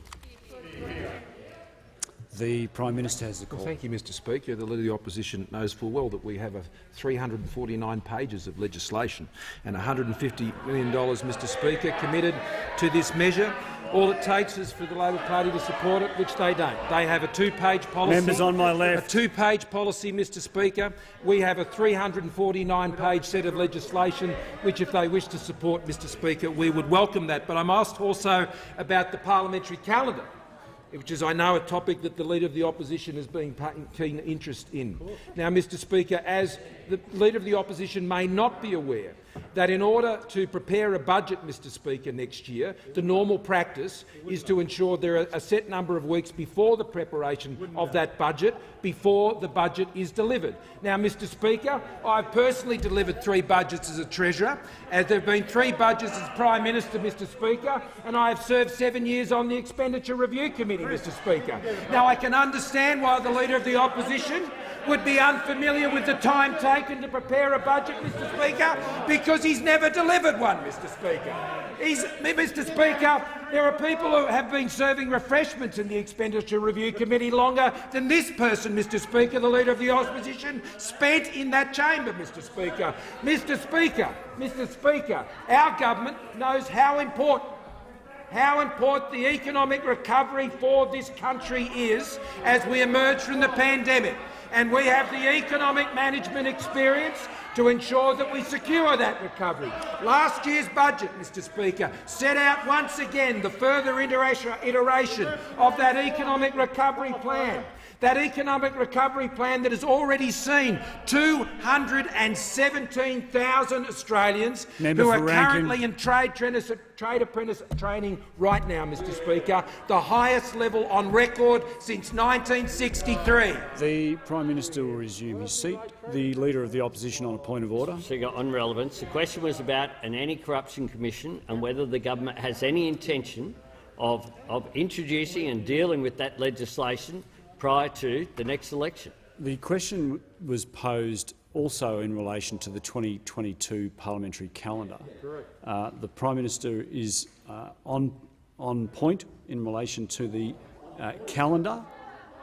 The Prime Minister has the call. Well, thank you, Mr Speaker. The Leader of the Opposition knows full well that we have 349 pages of legislation and $150 million, Mr Speaker, committed to this measure. All it takes is for the Labor Party to support it, which they don't. They have a two-page policy. Members on my left. A two-page policy, Mr Speaker. We have a 349-page set of legislation, which, if they wish to support, Mr Speaker, we would welcome that. But I'm asked also about the parliamentary calendar, which is, I know, a topic that the Leader of the Opposition has been paying keen interest in. Now, Mr Speaker, as the Leader of the Opposition may not be aware, that in order to prepare a budget, Mr Speaker, next year, the normal practice is to ensure there are a set number of weeks before the preparation of that budget, before the budget is delivered. Now, Mr Speaker, I've personally delivered 3 budgets as a Treasurer, as there have been 3 budgets as Prime Minister, Mr Speaker, and I have served 7 years on the Expenditure Review Committee, Mr Speaker. Now, I can understand why the Leader of the Opposition would be unfamiliar with the time taken to prepare a budget, Mr Speaker, because he's never delivered one, Mr Speaker. Mr Speaker, there are people who have been serving refreshments in the Expenditure Review Committee longer than this person, Mr Speaker, the Leader of the Opposition, spent in that chamber, Mr Speaker. Mr Speaker, our government knows how important the economic recovery for this country is as we emerge from the pandemic. And we have the economic management experience to ensure that we secure that recovery. Last year's budget, Mr Speaker, set out once again the further iteration of that economic recovery plan. That economic recovery plan that has already seen 217,000 Australians who are currently in trade apprentice training right now, Mr Speaker, the highest level on record since 1963. The Prime Minister will resume his seat. The Leader of the Opposition on a point of order. Speaker, on relevance, the question was about an anti-corruption commission and whether the government has any intention of introducing and dealing with that legislation prior to the next election. The question was posed also in relation to the 2022 parliamentary calendar. The Prime Minister is on point in relation to the calendar.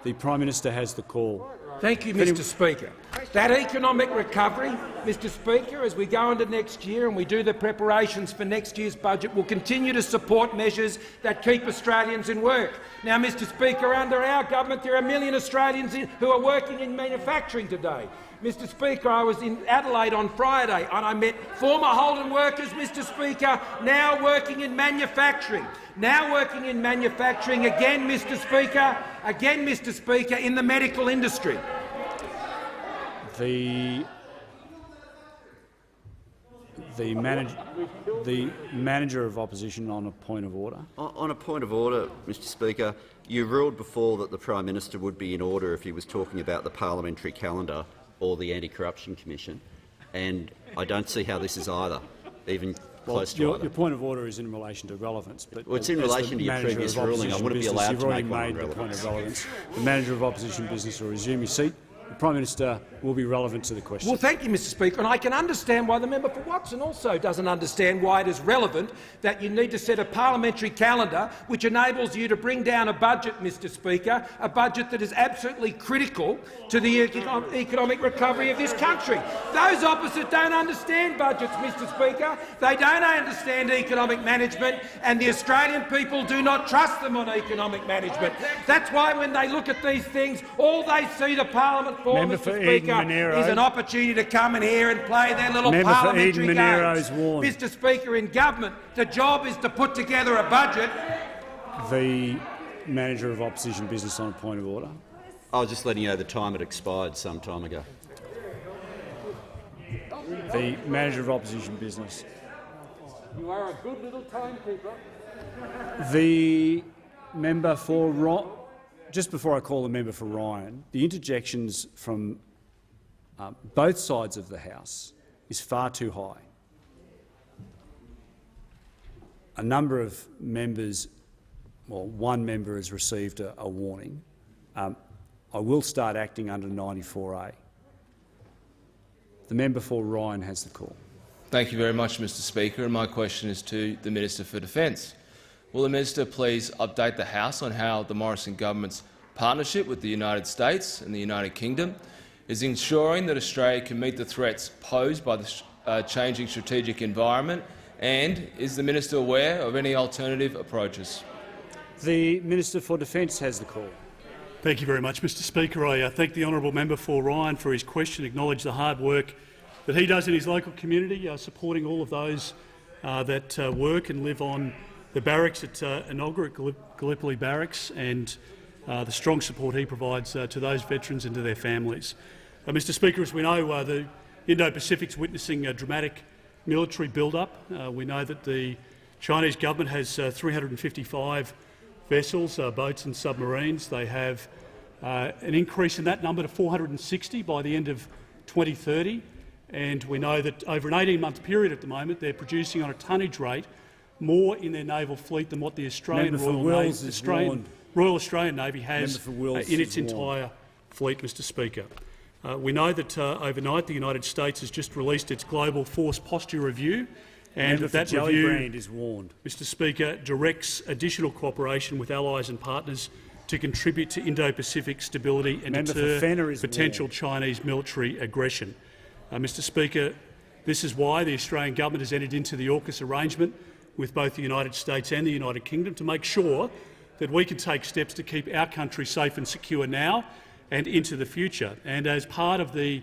The Prime Minister has the call. Thank you, Mr Speaker. That economic recovery, Mr Speaker, as we go into next year and we do the preparations for next year's budget, will continue to support measures that keep Australians in work. Now, Mr Speaker, under our government there are 1 million Australians who are working in manufacturing today. Mr Speaker, I was in Adelaide on Friday and I met former Holden workers, Mr Speaker, now working in manufacturing. Now working in manufacturing again, Mr Speaker, in the medical industry. The Manager of Opposition on a point of order. On a point of order, Mr Speaker, you ruled before that the Prime Minister would be in order if he was talking about the parliamentary calendar or the Anti-Corruption Commission, and I don't see how this is either, even close to either. Your point of order is in relation to relevance. But it's in relation to your previous ruling. I wouldn't be allowed to make one on relevance. Point of relevance. The Manager of Opposition Business will resume his seat. The Prime Minister will be relevant to the question. Well, thank you, Mr Speaker, and I can understand why the member for Watson also doesn't understand why it is relevant that you need to set a parliamentary calendar which enables you to bring down a budget, Mr Speaker, a budget that is absolutely critical to the economic recovery of this country. Those opposite don't understand budgets, Mr Speaker. They don't understand economic management, and the Australian people do not trust them on economic management. That's why when they look at these things, all they see the parliament for, Mr Speaker, is an opportunity to come in here and play their little parliamentary games. Mr Speaker, in government, the job is to put together a budget. The Manager of Opposition Business on a point of order. I was just letting you know the time had expired some time ago. The Manager of Opposition Business. You are a good little timekeeper. The member for just before I call the member for Ryan, the interjections from both sides of the House is far too high. A number of members, well, one member has received a warning. I will start acting under 94A. The member for Ryan has the call. Thank you very much, Mr Speaker. And my question is to the Minister for Defence. Will the Minister please update the House on how the Morrison government's partnership with the United States and the United Kingdom is ensuring that Australia can meet the threats posed by the changing strategic environment, and is the minister aware of any alternative approaches? The Minister for Defence has the call. Thank you very much, Mr Speaker. I thank the honourable member for Ryan for his question, acknowledge the hard work that he does in his local community, supporting all of those that work and live on the barracks at Enoggera, Gallipoli Barracks, and the strong support he provides to those veterans and to their families. Mr Speaker, as we know, the Indo-Pacific is witnessing a dramatic military build-up. We know that the Chinese government has 355 vessels, boats and submarines. They have an increase in that number to 460 by the end of 2030. And we know that over an 18-month period at the moment, they're producing on a tonnage rate more in their naval fleet than what the Australian Royal Australian Navy has in its entire fleet, Mr Speaker. We know that overnight the United States has just released its Global Force Posture Review, and that review, is warned. Mr Speaker, directs additional cooperation with allies and partners to contribute to Indo-Pacific stability and deter potential Chinese military aggression. Mr Speaker, this is why the Australian government has entered into the AUKUS arrangement with both the United States and the United Kingdom to make sure that we can take steps to keep our country safe and secure now and into the future. And as part of the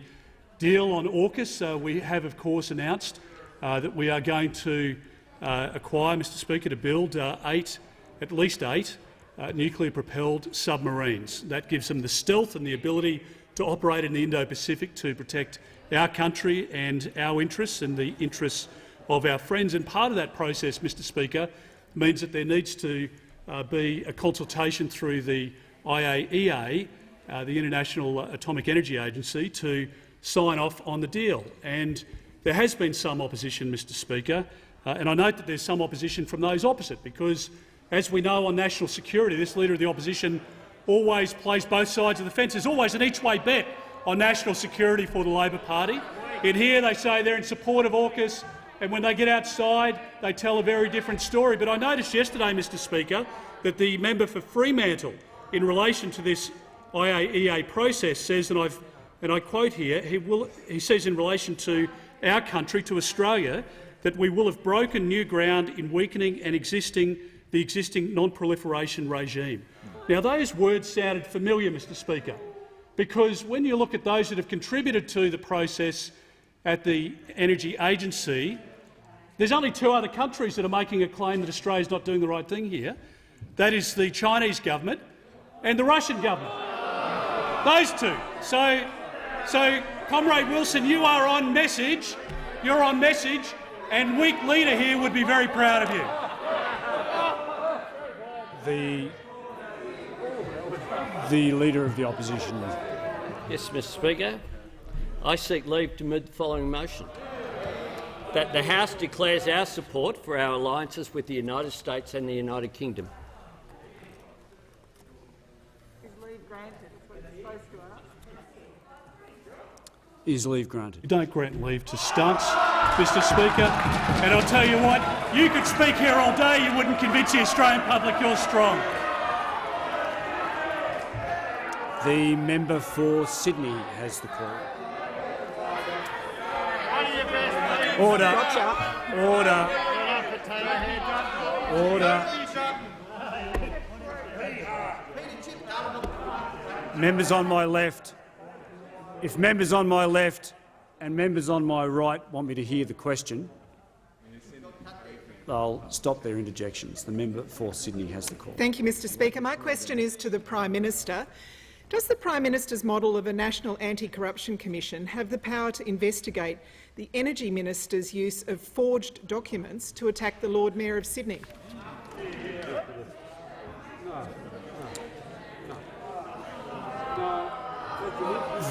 deal on AUKUS, we have, of course, announced that we are going to acquire, Mr Speaker, to build at least eight nuclear-propelled submarines. That gives them the stealth and the ability to operate in the Indo-Pacific to protect our country and our interests and the interests of our friends. And part of that process, Mr Speaker, means that there needs to be a consultation through the IAEA, the International Atomic Energy Agency, to sign off on the deal. And there has been some opposition, Mr Speaker, and I note that there's some opposition from those opposite, because, as we know on national security, this Leader of the Opposition always plays both sides of the fence. There's always an each-way bet on national security for the Labor Party. In here they say they're in support of AUKUS, and when they get outside they tell a very different story. But I noticed yesterday, Mr Speaker, that the member for Fremantle, in relation to this IAEA process, says, and I quote here, he says in relation to our country, to Australia, that we will have broken new ground in weakening the existing non-proliferation regime. Now, those words sounded familiar, Mr Speaker, because when you look at those that have contributed to the process at the Energy Agency, there's only two other countries that are making a claim that Australia is not doing the right thing here. That is the Chinese government and the Russian government. Those two. So, Comrade Wilson, you are on message. You're on message, and weak leader here would be very proud of you. The Leader of the Opposition. Yes, Mr Speaker. I seek leave to move the following motion: that the House declares our support for our alliances with the United States and the United Kingdom. Is leave granted? You don't grant leave to stunts, Mr Speaker. And I'll tell you what, you could speak here all day, you wouldn't convince the Australian public you're strong. The member for Sydney has the call. Order. Order. Order. Members on my left. If members on my left and members on my right want me to hear the question, they'll stop their interjections. The member for Sydney has the call. Thank you, Mr Speaker. My question is to the Prime Minister. Does the Prime Minister's model of a National Anti-Corruption Commission have the power to investigate the Energy Minister's use of forged documents to attack the Lord Mayor of Sydney?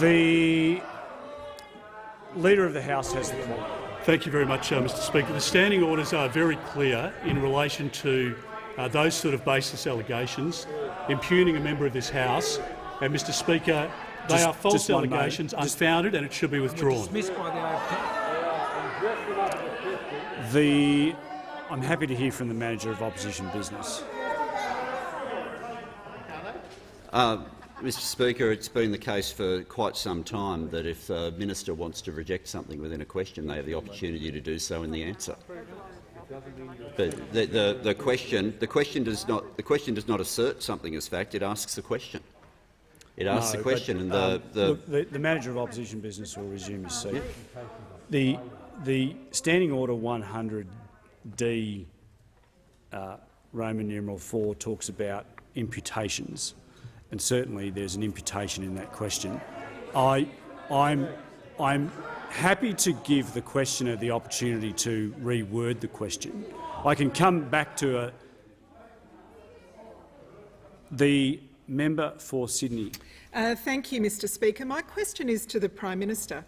The Leader of the House has the call. Thank you very much, Mr Speaker. The standing orders are very clear in relation to those sort of baseless allegations impugning a member of this House. And, Mr Speaker, they are false allegations, unfounded, and it should be withdrawn. I'm happy to hear from the Manager of Opposition Business. Mr Speaker, it's been the case for quite some time that if a minister wants to reject something within a question, they have the opportunity to do so in the answer. But the question does not assert something as fact. It asks a question. It asks the question, and the Manager of Opposition Business will resume his seat. The Standing Order 100D Roman numeral 4 talks about imputations, and certainly there's an imputation in that question. I'm happy to give the questioner the opportunity to reword the question. I can come back to the member for Sydney. Thank you, Mr Speaker. My question is to the Prime Minister.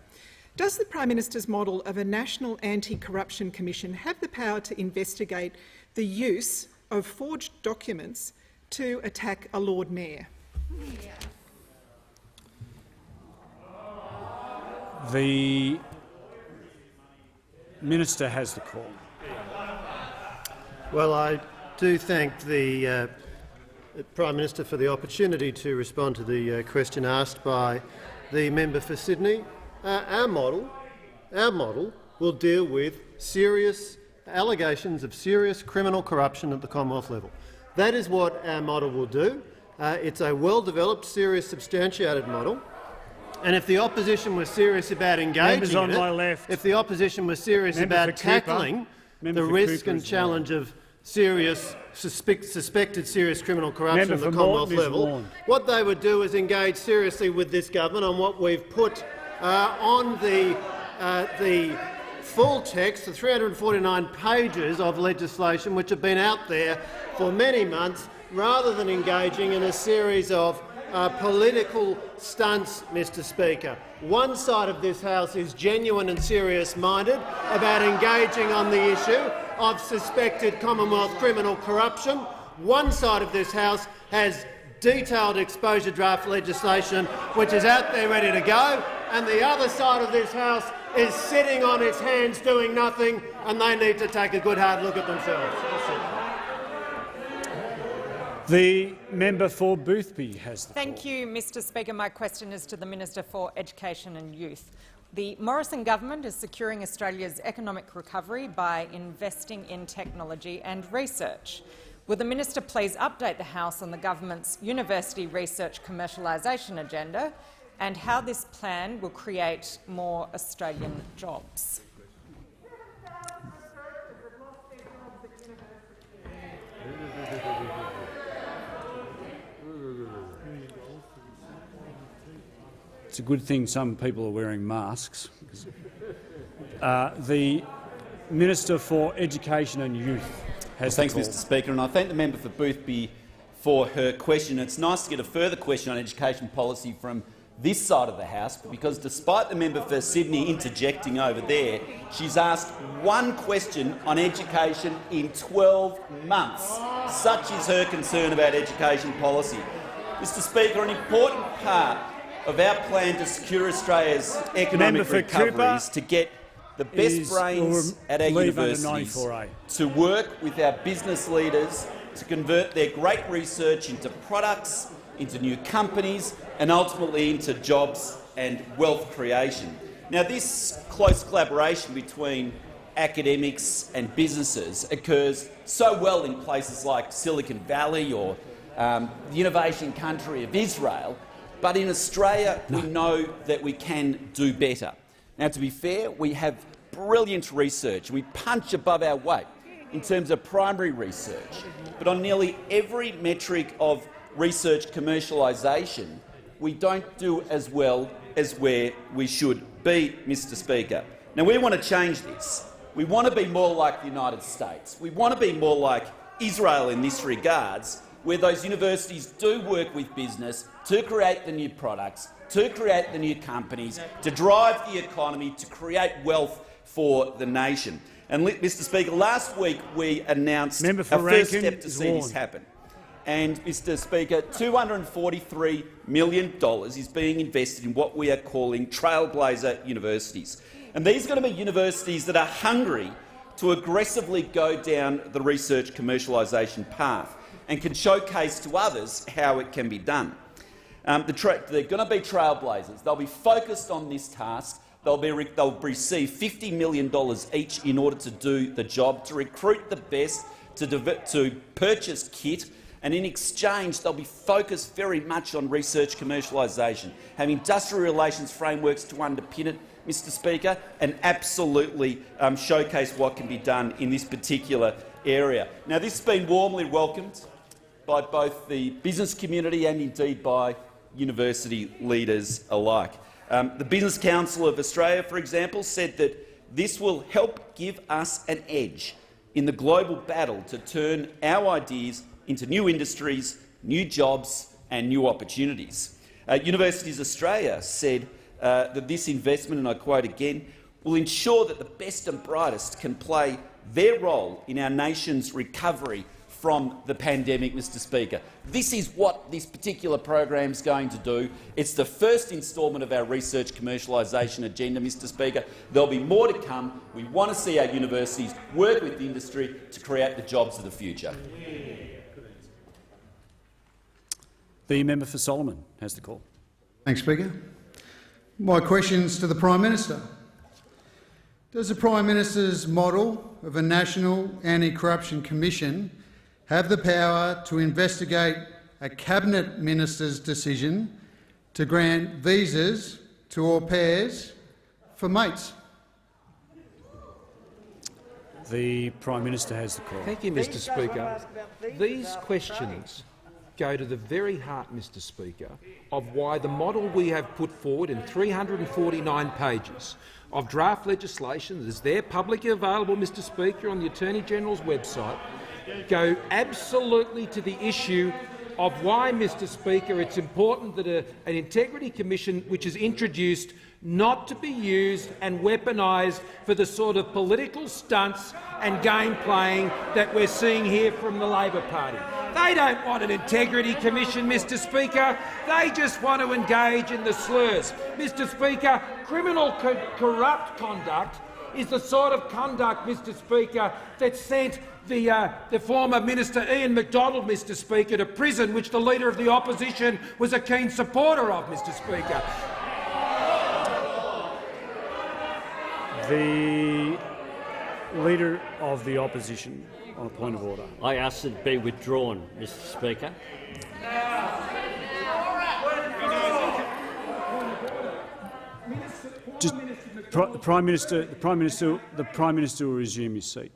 Does the Prime Minister's model of a National Anti-Corruption Commission have the power to investigate the use of forged documents to attack a Lord Mayor? The Minister has the call. Well, I do thank the Prime Minister for the opportunity to respond to the question asked by the member for Sydney. Our model will deal with serious allegations of serious criminal corruption at the Commonwealth level. That is what our model will do. It's a well-developed, serious, substantiated model. And if the opposition was serious about engaging in it, if the opposition was serious about tackling the risk and challenge of serious, suspected serious criminal corruption at the Commonwealth level, what they would do is engage seriously with this government on what we've put on the full text, the 349 pages of legislation which have been out there for many months, rather than engaging in a series of political stunts, Mr Speaker. One side of this House is genuine and serious-minded about engaging on the issue of suspected Commonwealth criminal corruption. One side of this House has detailed exposure draft legislation which is out there ready to go, and the other side of this House is sitting on its hands doing nothing, and they need to take a good hard look at themselves. The member for Boothby has the Thank you, Mr Speaker. My question is to the Minister for Education and Youth. The Morrison government is securing Australia's economic recovery by investing in technology and research. Will the minister please update the House on the government's university research commercialisation agenda and how this plan will create more Australian jobs? It's a good thing some people are wearing masks. The Minister for Education and Youth has Thanks, the call. Mr Speaker, and I thank the member for Boothby for her question. It's nice to get a further question on education policy from this side of the House, because despite the member for Sydney interjecting over there, she's asked one question on education in 12 months. Such is her concern about education policy. Mr Speaker, an important part of our plan to secure Australia's economic recovery is to get the best brains at our universities to work with our business leaders to convert their great research into products, into new companies and ultimately into jobs and wealth creation. Now, this close collaboration between academics and businesses occurs so well in places like Silicon Valley or the innovation country of Israel, but in Australia we know that we can do better. Now, to be fair, we have brilliant research. We punch above our weight in terms of primary research, but on nearly every metric of research commercialisation, we don't do as well as where we should be, Mr Speaker. Now, we want to change this. We want to be more like the United States. We want to be more like Israel in this regards, where those universities do work with business to create the new products, to create the new companies, to drive the economy, to create wealth for the nation. And, Mr Speaker, last week we announced our first step to see this happen. And, Mr Speaker, $243 million is being invested in what we are calling trailblazer universities. And these are going to be universities that are hungry to aggressively go down the research commercialisation path and can showcase to others how it can be done. They're going to be trailblazers. They'll be focused on this task. They'll receive $50 million each in order to do the job, to recruit the best, to purchase kit, and in exchange they'll be focused very much on research commercialisation, have industrial relations frameworks to underpin it, Mr Speaker, and absolutely showcase what can be done in this particular area. Now, this has been warmly welcomed by both the business community and indeed by university leaders alike. The Business Council of Australia, for example, said that this will help give us an edge in the global battle to turn our ideas into new industries, new jobs and new opportunities. Universities Australia said that this investment, and I quote again, will ensure that the best and brightest can play their role in our nation's recovery from the pandemic, Mr Speaker. This is what this particular program is going to do. It's the first instalment of our research commercialisation agenda, Mr Speaker. There'll be more to come. We want to see our universities work with the industry to create the jobs of the future. The member for Solomon has the call. Thanks, Speaker. My question is to the Prime Minister. Does the Prime Minister's model of a National Anti-Corruption Commission have the power to investigate a Cabinet Minister's decision to grant visas to au pairs for mates? The Prime Minister has the call. Thank you, Mr Speaker. These questions go to the very heart, Mr Speaker, of why the model we have put forward in 349 pages of draft legislation that is there publicly available, Mr Speaker, on the Attorney-General's website, go absolutely to the issue of why, Mr Speaker, it's important that an integrity commission which is introduced not to be used and weaponised for the sort of political stunts and game playing that we're seeing here from the Labor Party. They don't want an integrity commission, Mr Speaker. They just want to engage in the slurs. Mr Speaker, criminal corrupt conduct is the sort of conduct, Mr Speaker, that sent the former Minister Ian McDonald, Mr Speaker, to prison, which the Leader of the Opposition was a keen supporter of, Mr Speaker. The Leader of the Opposition, on a point of order. I ask that it be withdrawn, Mr Speaker. Just, the Prime Minister will resume his seat.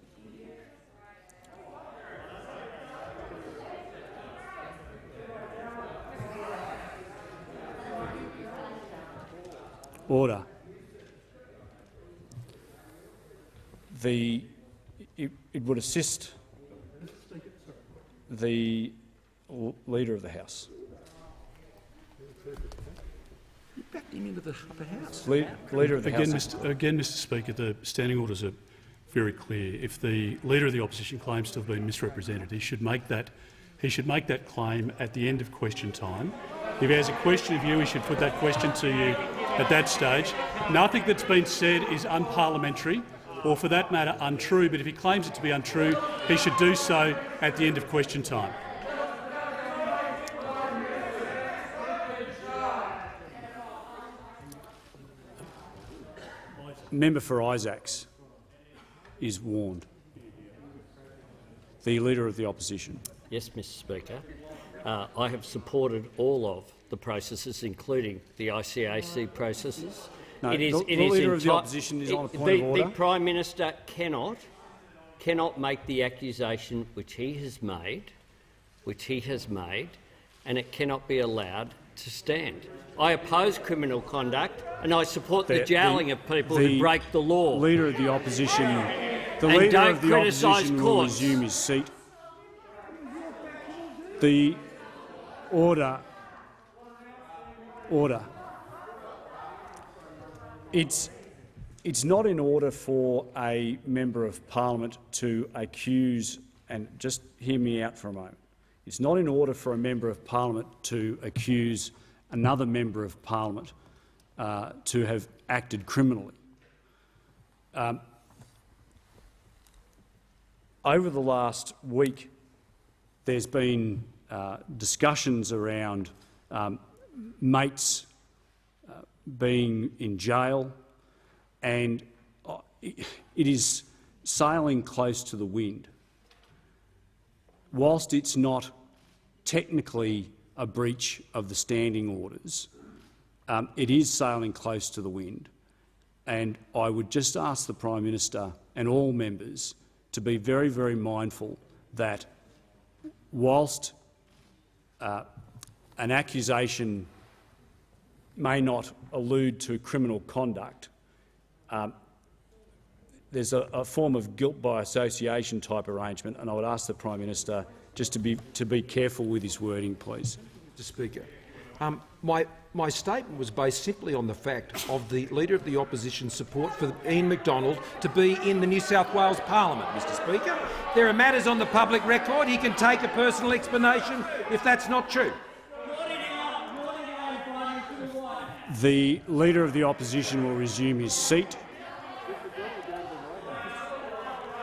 Order. It would assist the Leader of the House. You backed him into the upper house. Leader of the House. Again, Mr Speaker, the standing orders are very clear. If the Leader of the Opposition claims to have been misrepresented, he should make that claim at the end of question time. If he has a question of you, he should put that question to you at that stage. Nothing that's been said is unparliamentary or, for that matter, untrue, but if he claims it to be untrue, he should do so at the end of question time. Member for Isaacs is warned. The Leader of the Opposition. Yes, Mr Speaker. I have supported all of the processes, including the ICAC processes. No, the Leader of the Opposition is on a point of order. The Prime Minister cannot make the accusation which he has made, and it cannot be allowed to stand. I oppose criminal conduct, and I support the jailing of people who break the law. Leader of the Opposition. The Leader of the Opposition will resume his seat. The order. It's not in order for a Member of Parliament to accuse, and just hear me out for a moment, it's not in order for a Member of Parliament to accuse another Member of Parliament to have acted criminally. Over the last week, there's been discussions around mates being in jail, and it is sailing close to the wind. Whilst it's not technically a breach of the standing orders, it is sailing close to the wind. And I would just ask the Prime Minister and all members to be very, very mindful that whilst an accusation may not allude to criminal conduct, there's a form of guilt by association type arrangement, and I would ask the Prime Minister just to be careful with his wording, please. Mr. Speaker, my statement was based simply on the fact of the Leader of the Opposition's support for Ian McDonald to be in the New South Wales Parliament, Mr. Speaker. There are matters on the public record. He can take a personal explanation if that's not true. The Leader of the Opposition will resume his seat.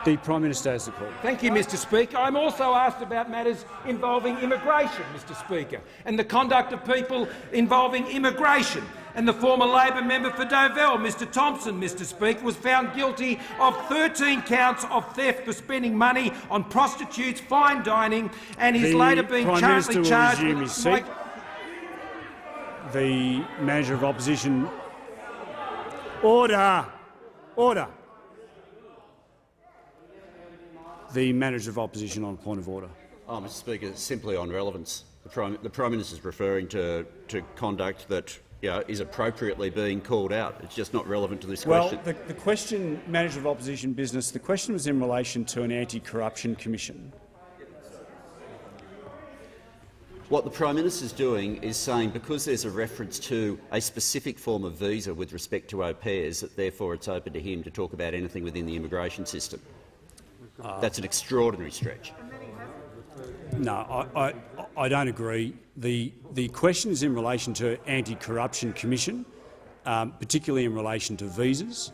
The Prime Minister has the call. Thank you, Mr. Speaker. I'm also asked about matters involving immigration, Mr. Speaker, and the conduct of people involving immigration. And the former Labor member for Dovell, Mr. Thompson, Mr. Speaker, was found guilty of 13 counts of theft for spending money on prostitutes, fine dining, and he's later been charged with... The Manager of Opposition. Order! Order! The Manager of Opposition on point of order. Mr. Speaker, simply on relevance. The Prime Minister is referring to conduct that is appropriately being called out. It's just not relevant to this question. Well, the question, Manager of Opposition Business, the question was in relation to an anti-corruption commission. What the Prime Minister is doing is saying, because there's a reference to a specific form of visa with respect to au pairs, that therefore it's open to him to talk about anything within the immigration system. That's an extraordinary stretch. No, I don't agree. The question is in relation to anti-corruption commission, particularly in relation to visas,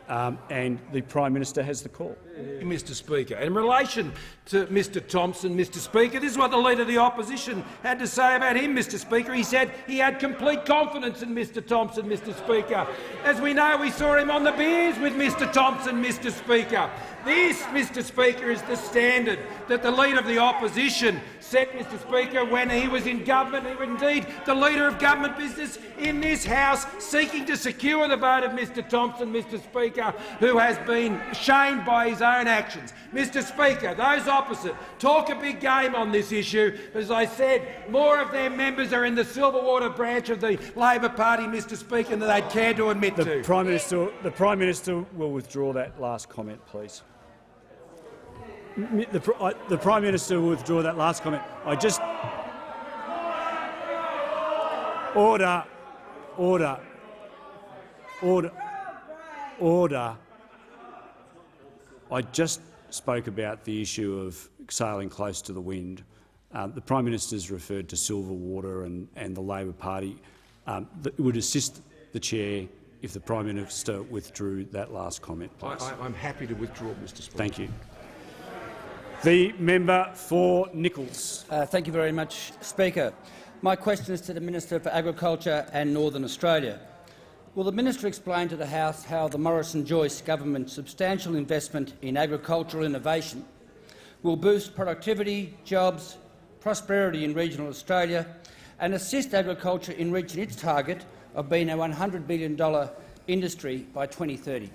and the Prime Minister has the call. Mr. Speaker, in relation to Mr. Thompson, Mr. Speaker, this is what the Leader of the Opposition had to say about him, Mr. Speaker. He said he had complete confidence in Mr. Thompson, Mr. Speaker. As we know, we saw him on the beers with Mr. Thompson, Mr. Speaker. This, Mr. Speaker, is the standard that the Leader of the Opposition set, Mr. Speaker, when he was in government. He was indeed the Leader of Government Business in this House, seeking to secure the vote of Mr. Thompson, Mr. Speaker, who has been shamed by his own actions. Mr. Speaker, those opposite talk a big game on this issue. As I said, more of their members are in the Silverwater branch of the Labor Party, Mr. Speaker, than they'd care to admit to. The Prime Minister will withdraw that last comment, please. The Prime Minister will withdraw that last comment. Order. Order. Order. Order. I just spoke about the issue of sailing close to the wind. The Prime Minister has referred to Silverwater and the Labor Party. It would assist the chair if the Prime Minister withdrew that last comment, please. I'm happy to withdraw, Mr. Speaker. Thank you. The member for Nichols. Thank you very much, Speaker. My question is to the Minister for Agriculture and Northern Australia. Will the Minister explain to the House how the Morrison-Joyce government's substantial investment in agricultural innovation will boost productivity, jobs, prosperity in regional Australia and assist agriculture in reaching its target of being a $100 billion industry by 2030?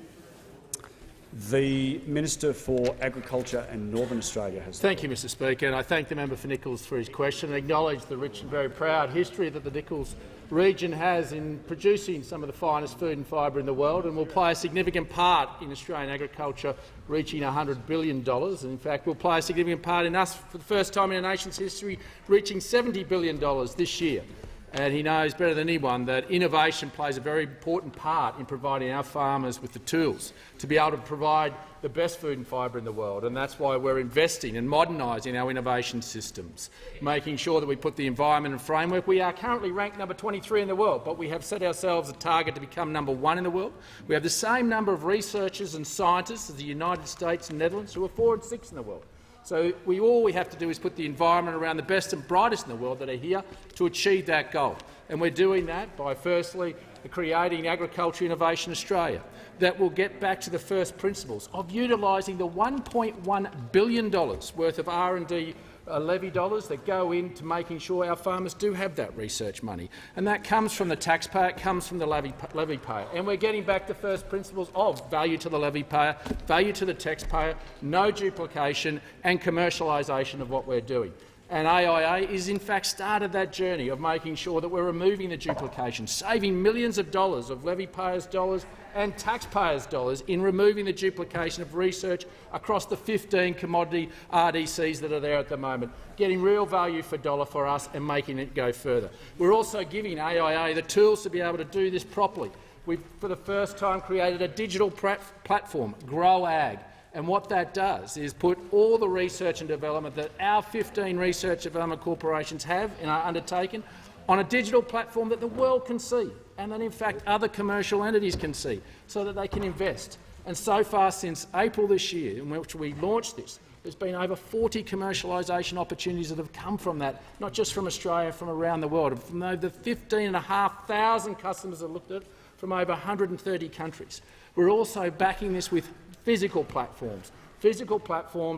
The Minister for Agriculture and Northern Australia has. Thank you, Mr. Speaker, and I thank the member for Nichols for his question and acknowledge the rich and very proud history that the Nichols region has in producing some of the finest food and fibre in the world, and will play a significant part in Australian agriculture reaching $100 billion. And in fact, will play a significant part in us, for the first time in our nation's history, reaching $70 billion this year. And he knows better than anyone that innovation plays a very important part in providing our farmers with the tools to be able to provide the best food and fibre in the world. And that's why we're investing and modernising our innovation systems, making sure that we put the environment and framework. We are currently ranked number 23 in the world, but we have set ourselves a target to become number 1 in the world. We have the same number of researchers and scientists as the United States and Netherlands, who are 4 and 6 in the world. So all we have to do is put the environment around the best and brightest in the world that are here to achieve that goal. And we're doing that by, firstly, creating Agriculture Innovation Australia that will get back to the first principles of utilising the $1.1 billion worth of R&D levy dollars that go into making sure our farmers do have that research money. And that comes from the taxpayer, it comes from the levy payer. And we're getting back to first principles of value to the levy payer, value to the taxpayer, no duplication and commercialisation of what we're doing. And AIA is in fact started that journey of making sure that we're removing the duplication, saving millions of dollars of levy payers' dollars and taxpayers' dollars in removing the duplication of research across the 15 commodity RDCs that are there at the moment, getting real value for dollar for us and making it go further. We're also giving AIA the tools to be able to do this properly. We've, for the first time, created a digital platform, GrowAg. And what that does is put all the research and development that our 15 research and development corporations have and are undertaken on a digital platform that the world can see and that, in fact, other commercial entities can see so that they can invest. And so far, since April this year, in which we launched this, there's been over 40 commercialisation opportunities that have come from that, not just from Australia, from around the world, from the 15,500 customers that looked at it from over 130 countries. We're also backing this with physical platforms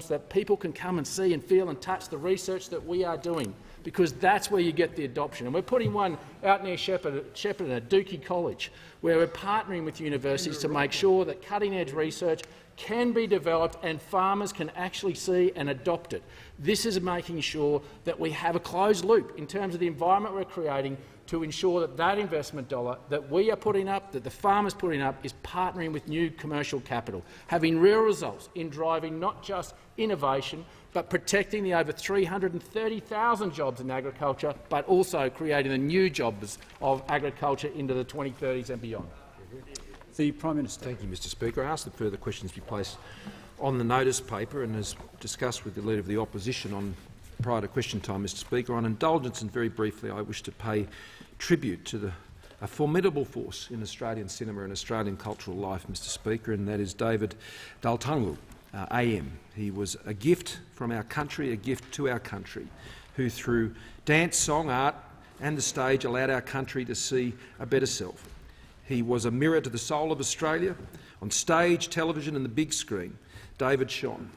that people can come and see and feel and touch the research that we are doing, because that's where you get the adoption. And we're putting one out near Shepparton at Dookie College, where we're partnering with universities to make sure that cutting-edge research can be developed and farmers can actually see and adopt it. This is making sure that we have a closed loop in terms of the environment we're creating to ensure that that investment dollar that we are putting up, that the farmers putting up, is partnering with new commercial capital, having real results in driving not just innovation, but protecting the over 330,000 jobs in agriculture, but also creating the new jobs of agriculture into the 2030s and beyond. The Prime Minister. Thank you, Mr Speaker. I ask that further questions be placed on the notice paper, and as discussed with the Leader of the Opposition on prior to question time, Mr Speaker, on indulgence, and very briefly I wish to pay tribute to a formidable force in Australian cinema and Australian cultural life, Mr Speaker, and that is David Daltongu, AM. He was a gift from our country, a gift to our country, who through dance, song, art and the stage allowed our country to see a better self. He was a mirror to the soul of Australia. On stage, television and the big screen, David shone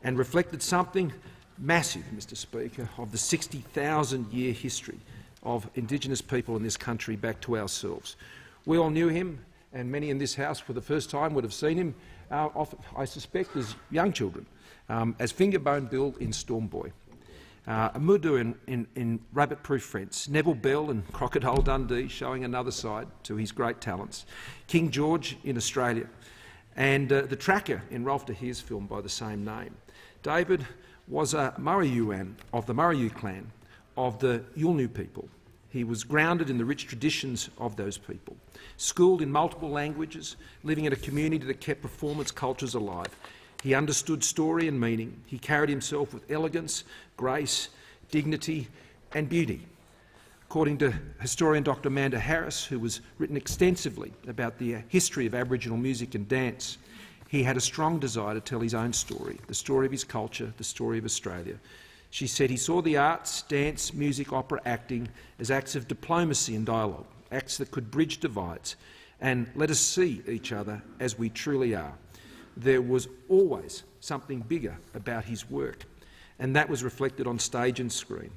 and reflected something massive, Mr Speaker, of the 60,000-year history of Indigenous people in this country back to ourselves. We all knew him, and many in this House for the first time would have seen him, I suspect, as young children, as Fingerbone Bill in Storm Boy, Mudu in Rabbit Proof Fence, Neville Bell in Crocodile Dundee, showing another side to his great talents, King George in Australia, and the Tracker in Rolf de Heer's film by the same name. David was a Murrayuan of the Murrayu clan, of the Yulnu people. He was grounded in the rich traditions of those people, schooled in multiple languages, living in a community that kept performance cultures alive. He understood story and meaning. He carried himself with elegance, grace, dignity and beauty. According to historian Dr Amanda Harris, who has written extensively about the history of Aboriginal music and dance, he had a strong desire to tell his own story, the story of his culture, the story of Australia. She said he saw the arts, dance, music, opera, acting as acts of diplomacy and dialogue, acts that could bridge divides and let us see each other as we truly are. There was always something bigger about his work, and that was reflected on stage and screen.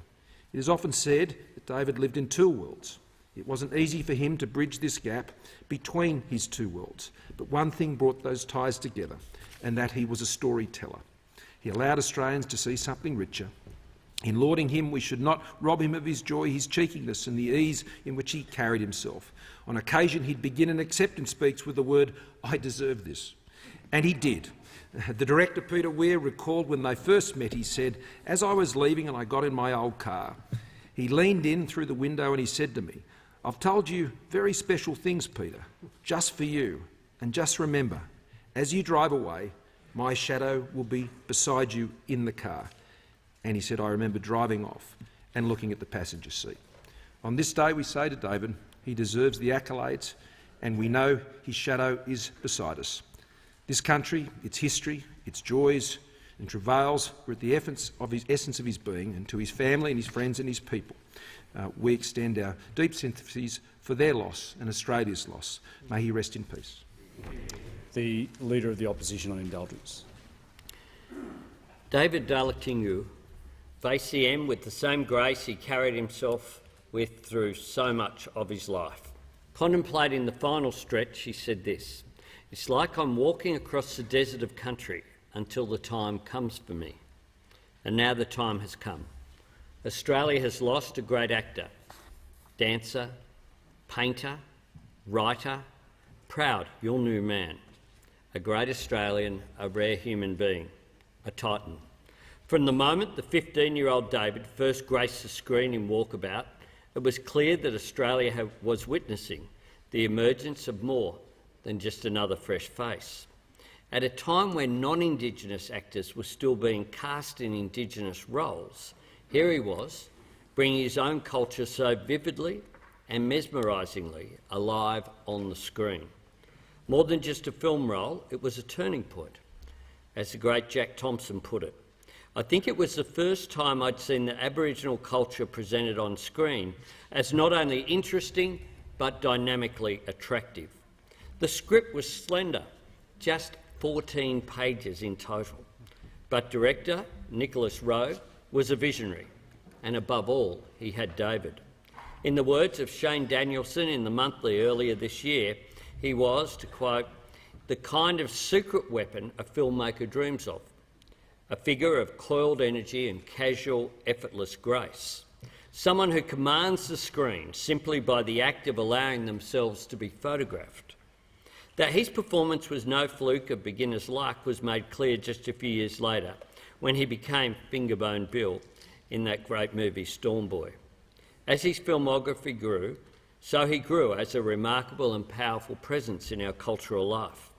It is often said that David lived in two worlds. It wasn't easy for him to bridge this gap between his two worlds, but one thing brought those ties together, and that he was a storyteller. He allowed Australians to see something richer. In lauding him, we should not rob him of his joy, his cheekiness and the ease in which he carried himself. On occasion he'd begin an acceptance speech with the word, "I deserve this." And he did. The director, Peter Weir, recalled when they first met, he said, "As I was leaving and I got in my old car, he leaned in through the window and he said to me, 'I've told you very special things, Peter, just for you. And just remember, as you drive away, my shadow will be beside you in the car.' And he said, 'I remember driving off and looking at the passenger seat.' On this day we say to David, he deserves the accolades, and we know his shadow is beside us. This country, its history, its joys and travails were at the essence of his being, and to his family and his friends and his people, we extend our deep sympathies for their loss and Australia's loss. May he rest in peace. The Leader of the Opposition on indulgence. David Dalatingu faced the end with the same grace he carried himself with through so much of his life. Contemplating the final stretch, he said this: "It's like I'm walking across the desert of country until the time comes for me." And now the time has come. Australia has lost a great actor, dancer, painter, writer, proud Yolngu man, a great Australian, a rare human being, a titan. From the moment the 15-year-old David first graced the screen in Walkabout, it was clear that Australia was witnessing the emergence of more than just another fresh face. At a time when non-Indigenous actors were still being cast in Indigenous roles, here he was, bringing his own culture so vividly and mesmerisingly alive on the screen. More than just a film role, it was a turning point. As the great Jack Thompson put it, "I think it was the first time I'd seen the Aboriginal culture presented on screen as not only interesting but dynamically attractive." The script was slender, just 14 pages in total, but director Nicholas Rowe was a visionary, and above all, he had David. In the words of Shane Danielson in The Monthly earlier this year, he was, to quote, "the kind of secret weapon a filmmaker dreams of, a figure of coiled energy and casual, effortless grace, someone who commands the screen simply by the act of allowing themselves to be photographed." That his performance was no fluke of beginner's luck was made clear just a few years later, when he became Fingerbone Bill in that great movie Storm Boy. As his filmography grew, so he grew as a remarkable and powerful presence in our cultural life.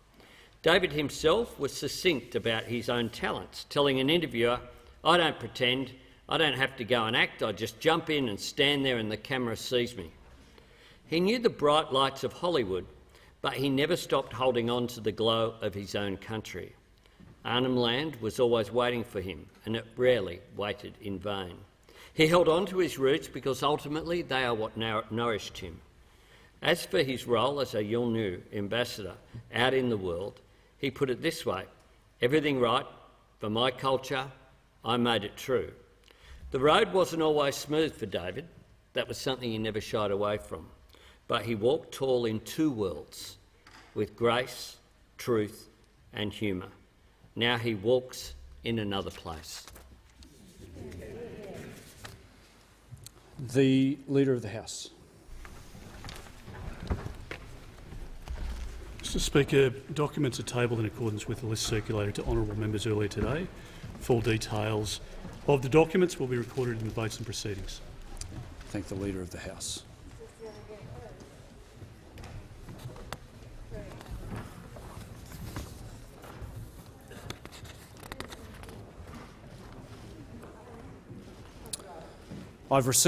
David himself was succinct about his own talents, telling an interviewer, "I don't pretend, I don't have to go and act, I just jump in and stand there and the camera sees me." He knew the bright lights of Hollywood, but he never stopped holding on to the glow of his own country. Arnhem Land was always waiting for him, and it rarely waited in vain. He held on to his roots because ultimately they are what nourished him. As for his role as a Yolngu ambassador out in the world, he put it this way: "Everything right for my culture, I made it true." The road wasn't always smooth for David. That was something he never shied away from. But he walked tall in two worlds, with grace, truth and humour. Now he walks in another place. The Leader of the House. Mr Speaker, documents are tabled in accordance with the list circulated to honourable members earlier today. Full details of the documents will be recorded in the votes and proceedings. Thank the Leader of the House. I've received